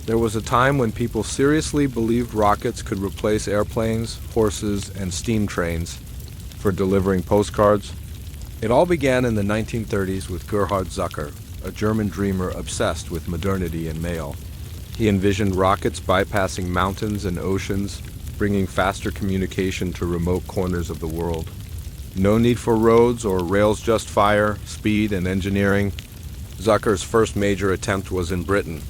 There was a time when people seriously believed rockets could replace airplanes, horses, and steam trains for delivering postcards. It all began in the 1930s with Gerhard Zucker, a German dreamer obsessed with modernity and mail. He envisioned rockets bypassing mountains and oceans, bringing faster communication to remote corners of the world. No need for roads or rails, just fire, speed, and engineering. Zucker's first major attempt was in Britain.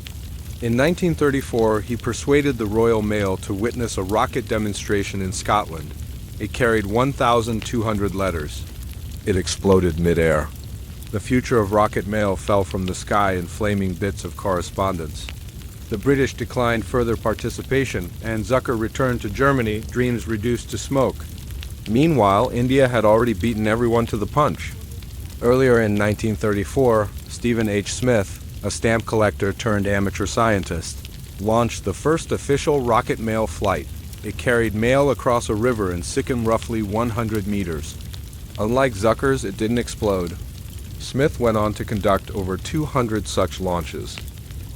In 1934, he persuaded the Royal Mail to witness a rocket demonstration in Scotland. It carried 1,200 letters. It exploded midair. The future of rocket mail fell from the sky in flaming bits of correspondence. The British declined further participation, and Zucker returned to Germany, dreams reduced to smoke. Meanwhile, India had already beaten everyone to the punch. Earlier in 1934, Stephen H. Smith, a stamp collector turned amateur scientist, launched the first official rocket mail flight. It carried mail across a river in Sikkim roughly 100 meters. Unlike Zucker's, it didn't explode. Smith went on to conduct over 200 such launches.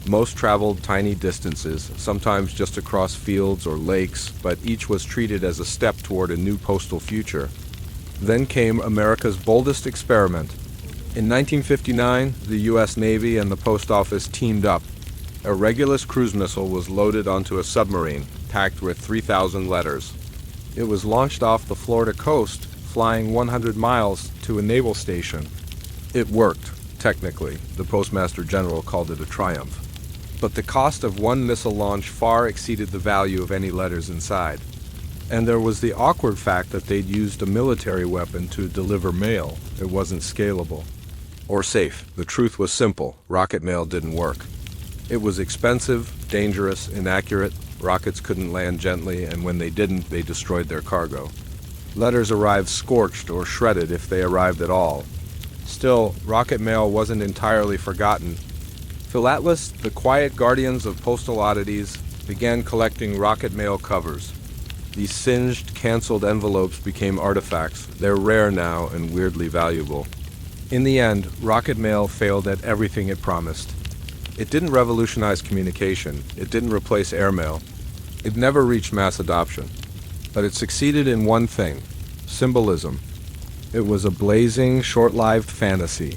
Most traveled tiny distances, sometimes just across fields or lakes, but each was treated as a step toward a new postal future. Then came America's boldest experiment. In 1959, the U.S. Navy and the Post Office teamed up. A Regulus cruise missile was loaded onto a submarine, packed with 3,000 letters. It was launched off the Florida coast, flying 100 miles to a naval station. It worked, technically. The Postmaster General called it a triumph. But the cost of one missile launch far exceeded the value of any letters inside. And there was the awkward fact that they'd used a military weapon to deliver mail. It wasn't scalable. Or safe. The truth was simple. Rocket mail didn't work. It was expensive, dangerous, inaccurate. Rockets couldn't land gently, and when they didn't, they destroyed their cargo. Letters arrived scorched or shredded if they arrived at all. Still, rocket mail wasn't entirely forgotten. Philatelists, the quiet guardians of postal oddities, began collecting rocket mail covers. These singed, canceled envelopes became artifacts. They're rare now and weirdly valuable. In the end, rocket mail failed at everything it promised. It didn't revolutionize communication. It didn't replace airmail. It never reached mass adoption. But it succeeded in one thing: symbolism. It was a blazing, short-lived fantasy.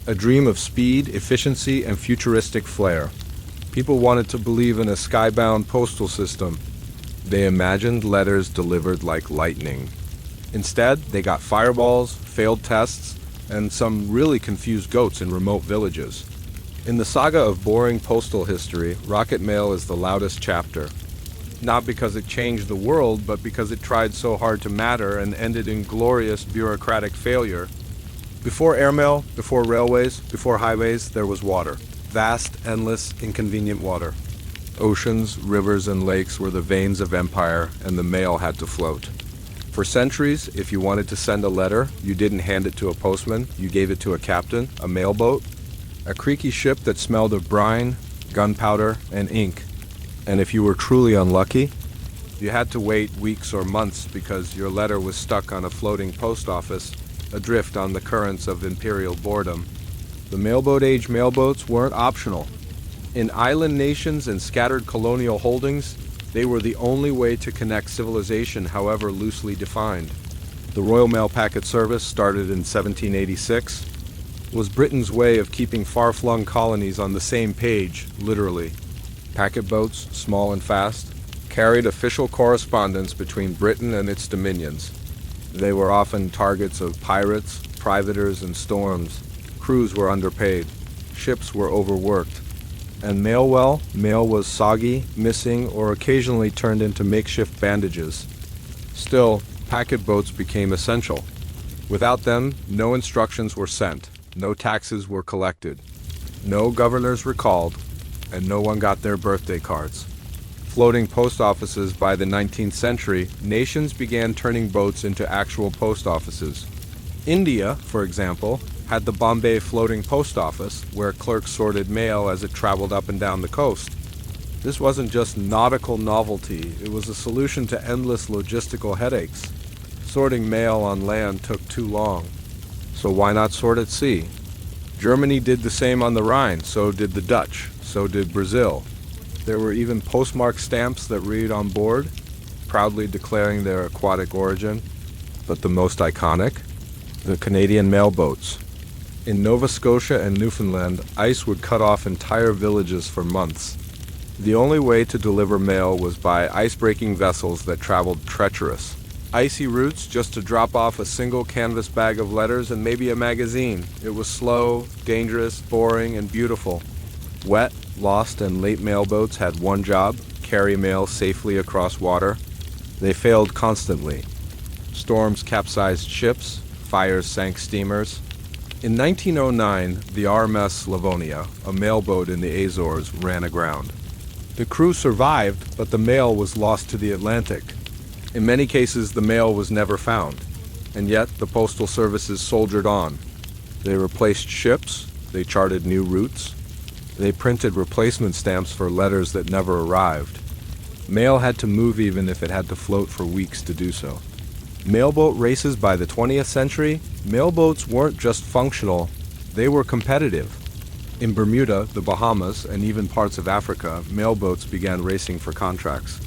A dream of speed, efficiency, and futuristic flair. People wanted to believe in a skybound postal system. They imagined letters delivered like lightning. Instead, they got fireballs, failed tests, and some really confused goats in remote villages. In the saga of boring postal history, rocket mail is the loudest chapter. Not because it changed the world, but because it tried so hard to matter and ended in glorious bureaucratic failure. Before airmail, before railways, before highways, there was water. Vast, endless, inconvenient water. Oceans, rivers, and lakes were the veins of empire, and the mail had to float. For centuries, if you wanted to send a letter, you didn't hand it to a postman, you gave it to a captain, a mailboat, a creaky ship that smelled of brine, gunpowder, and ink. And if you were truly unlucky, you had to wait weeks or months because your letter was stuck on a floating post office, adrift on the currents of imperial boredom. The mailboat-age mailboats weren't optional. In island nations and scattered colonial holdings, they were the only way to connect civilization, however loosely defined. The Royal Mail Packet Service, started in 1786, was Britain's way of keeping far-flung colonies on the same page, literally. Packet boats, small and fast, carried official correspondence between Britain and its dominions. They were often targets of pirates, privateers, and storms. Crews were underpaid. Ships were overworked. And mail was soggy, missing, or occasionally turned into makeshift bandages. Still, packet boats became essential. Without them, no instructions were sent, no taxes were collected, no governors recalled, and no one got their birthday cards. Floating post offices by the 19th century, nations began turning boats into actual post offices. India, for example, had the Bombay Floating Post Office, where clerks sorted mail as it traveled up and down the coast. This wasn't just nautical novelty, it was a solution to endless logistical headaches. Sorting mail on land took too long. So why not sort at sea? Germany did the same on the Rhine, so did the Dutch, so did Brazil. There were even postmark stamps that read on board, proudly declaring their aquatic origin. But the most iconic? The Canadian mailboats. In Nova Scotia and Newfoundland, ice would cut off entire villages for months. The only way to deliver mail was by ice-breaking vessels that traveled treacherous. Icy routes just to drop off a single canvas bag of letters and maybe a magazine. It was slow, dangerous, boring, and beautiful. Wet, lost, and late mailboats had one job: carry mail safely across water. They failed constantly. Storms capsized ships, fires sank steamers. In 1909, the RMS Livonia, a mailboat in the Azores, ran aground. The crew survived, but the mail was lost to the Atlantic. In many cases, the mail was never found, and yet the postal services soldiered on. They replaced ships, they charted new routes, they printed replacement stamps for letters that never arrived. Mail had to move even if it had to float for weeks to do so. Mailboat races by the 20th century, mailboats weren't just functional, they were competitive. In Bermuda, the Bahamas, and even parts of Africa, mailboats began racing for contracts.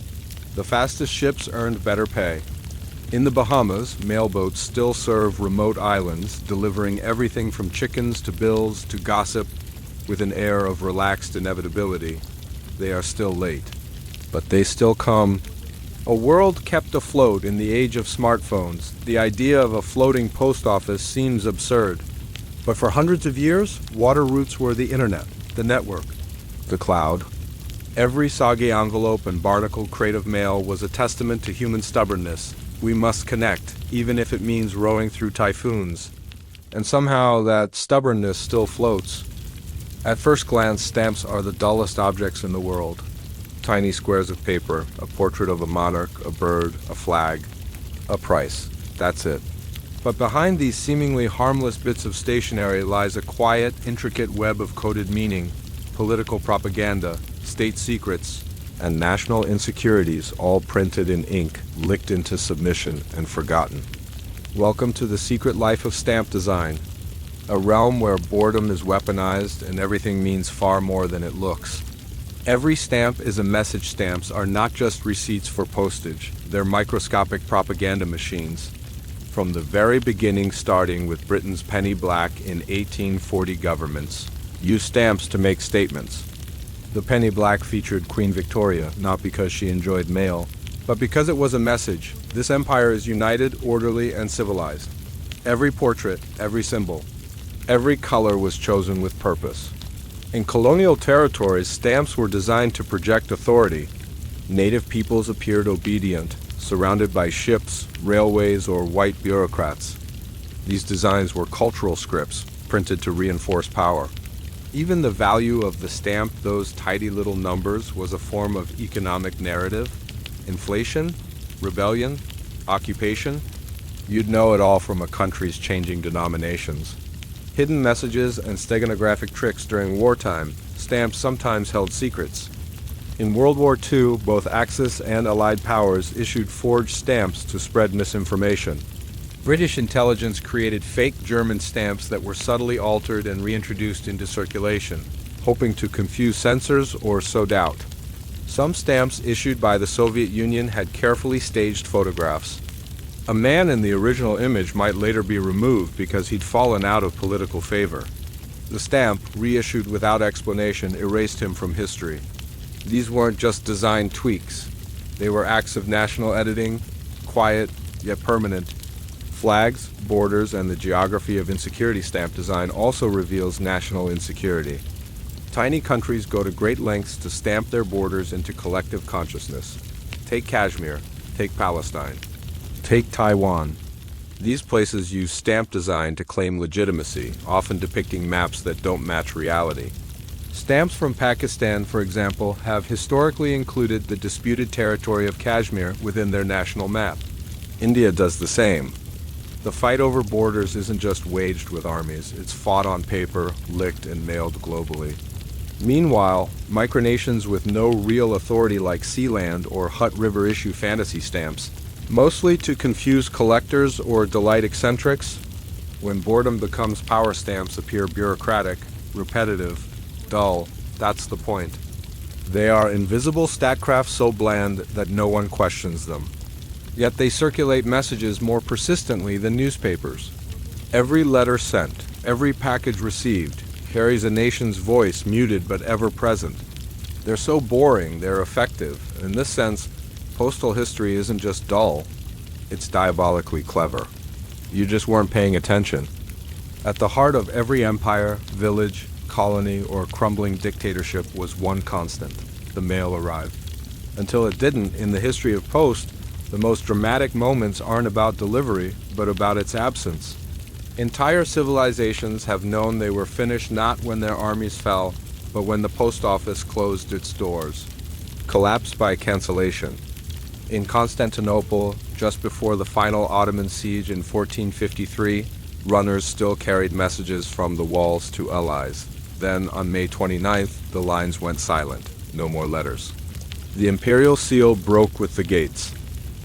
The fastest ships earned better pay. In the Bahamas, mailboats still serve remote islands, delivering everything from chickens to bills to gossip with an air of relaxed inevitability. They are still late, but they still come. A world kept afloat in the age of smartphones. The idea of a floating post office seems absurd. But for hundreds of years, water routes were the internet, the network, the cloud. Every soggy envelope and barnacled crate of mail was a testament to human stubbornness. We must connect, even if it means rowing through typhoons. And somehow that stubbornness still floats. At first glance, stamps are the dullest objects in the world. Tiny squares of paper, a portrait of a monarch, a bird, a flag, a price. That's it. But behind these seemingly harmless bits of stationery lies a quiet, intricate web of coded meaning, political propaganda, state secrets, and national insecurities, all printed in ink, licked into submission and forgotten. Welcome to the secret life of stamp design, a realm where boredom is weaponized and everything means far more than it looks. Every stamp is a message. Stamps are not just receipts for postage, they're microscopic propaganda machines. From the very beginning, starting with Britain's penny black in 1840, governments used stamps to make statements. The penny black featured Queen Victoria, not because she enjoyed mail, but because it was a message. This empire is united, orderly, and civilized. Every portrait, every symbol, every color was chosen with purpose. In colonial territories, stamps were designed to project authority. Native peoples appeared obedient, surrounded by ships, railways, or white bureaucrats. These designs were cultural scripts, printed to reinforce power. Even the value of the stamp, those tidy little numbers, was a form of economic narrative. Inflation, rebellion, occupation. You'd know it all from a country's changing denominations. Hidden messages and steganographic tricks during wartime. Stamps sometimes held secrets. In World War II, both Axis and Allied powers issued forged stamps to spread misinformation. British intelligence created fake German stamps that were subtly altered and reintroduced into circulation, hoping to confuse censors or sow doubt. Some stamps issued by the Soviet Union had carefully staged photographs. A man in the original image might later be removed because he'd fallen out of political favor. The stamp, reissued without explanation, erased him from history. These weren't just design tweaks. They were acts of national editing, quiet yet permanent. Flags, borders, and the geography of insecurity. Stamp design also reveals national insecurity. Tiny countries go to great lengths to stamp their borders into collective consciousness. Take Kashmir, take Palestine, take Taiwan. These places use stamp design to claim legitimacy, often depicting maps that don't match reality. Stamps from Pakistan, for example, have historically included the disputed territory of Kashmir within their national map. India does the same. The fight over borders isn't just waged with armies, it's fought on paper, licked, and mailed globally. Meanwhile, micronations with no real authority like Sealand or Hutt River issue fantasy stamps, mostly to confuse collectors or delight eccentrics. When boredom becomes power, stamps appear bureaucratic, repetitive, dull. That's the point. They are invisible statcraft so bland that no one questions them. Yet they circulate messages more persistently than newspapers. Every letter sent, every package received, carries a nation's voice, muted but ever present. They're so boring, they're effective. In this sense, postal history isn't just dull, it's diabolically clever. You just weren't paying attention. At the heart of every empire, village, colony, or crumbling dictatorship was one constant: the mail arrived. Until it didn't, in the history of post, the most dramatic moments aren't about delivery, but about its absence. Entire civilizations have known they were finished not when their armies fell, but when the post office closed its doors. Collapse by cancellation. In Constantinople, just before the final Ottoman siege in 1453, runners still carried messages from the walls to allies. Then, on May 29th, the lines went silent. No more letters. The imperial seal broke with the gates.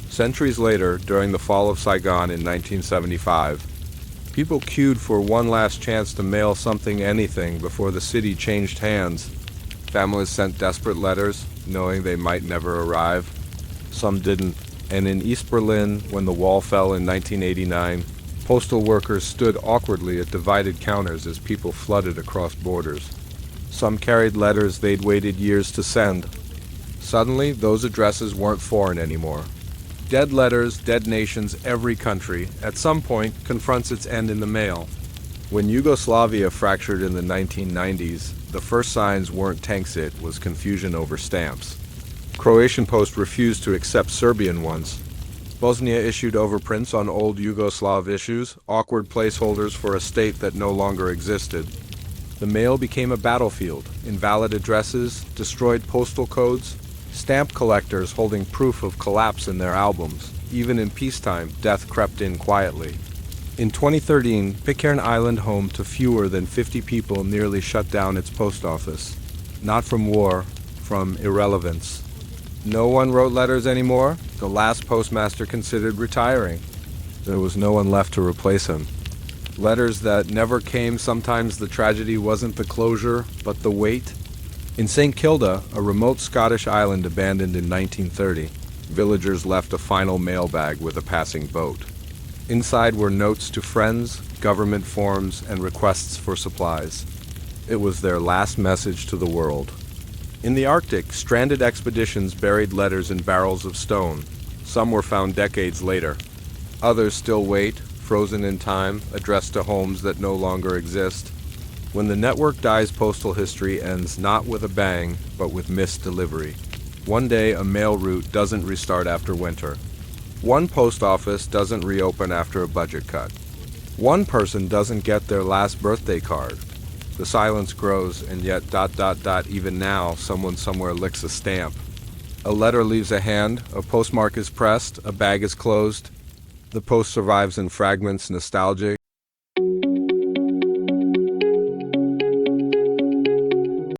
Centuries later, during the fall of Saigon in 1975, people queued for one last chance to mail something, anything, before the city changed hands. Families sent desperate letters, knowing they might never arrive. Some didn't, and in East Berlin, when the wall fell in 1989, postal workers stood awkwardly at divided counters as people flooded across borders. Some carried letters they'd waited years to send. Suddenly, those addresses weren't foreign anymore. Dead letters, dead nations, every country, at some point, confronts its end in the mail. When Yugoslavia fractured in the 1990s, the first signs weren't tanks, it was confusion over stamps. Croatian Post refused to accept Serbian ones. Bosnia issued overprints on old Yugoslav issues, awkward placeholders for a state that no longer existed. The mail became a battlefield. Invalid addresses, destroyed postal codes, Stamp collectors holding proof of collapse in their albums. Even in peacetime, death crept in quietly. In 2013, Pitcairn Island, home to fewer than 50 people, nearly shut down its post office. Not from war, from irrelevance. No one wrote letters anymore. The last postmaster considered retiring. There was no one left to replace him. Letters that never came. Sometimes the tragedy wasn't the closure, but the wait. In St. Kilda, a remote Scottish island abandoned in 1930, villagers left a final mailbag with a passing boat. Inside were notes to friends, government forms, and requests for supplies. It was their last message to the world. In the Arctic, stranded expeditions buried letters in barrels of stone. Some were found decades later. Others still wait, frozen in time, addressed to homes that no longer exist. When the network dies, postal history ends not with a bang, but with missed delivery. One day, a mail route doesn't restart after winter. One post office doesn't reopen after a budget cut. One person doesn't get their last birthday card. The silence grows, and yet ... even now, someone somewhere licks a stamp. A letter leaves a hand, a postmark is pressed, a bag is closed. The post survives in fragments, nostalgic,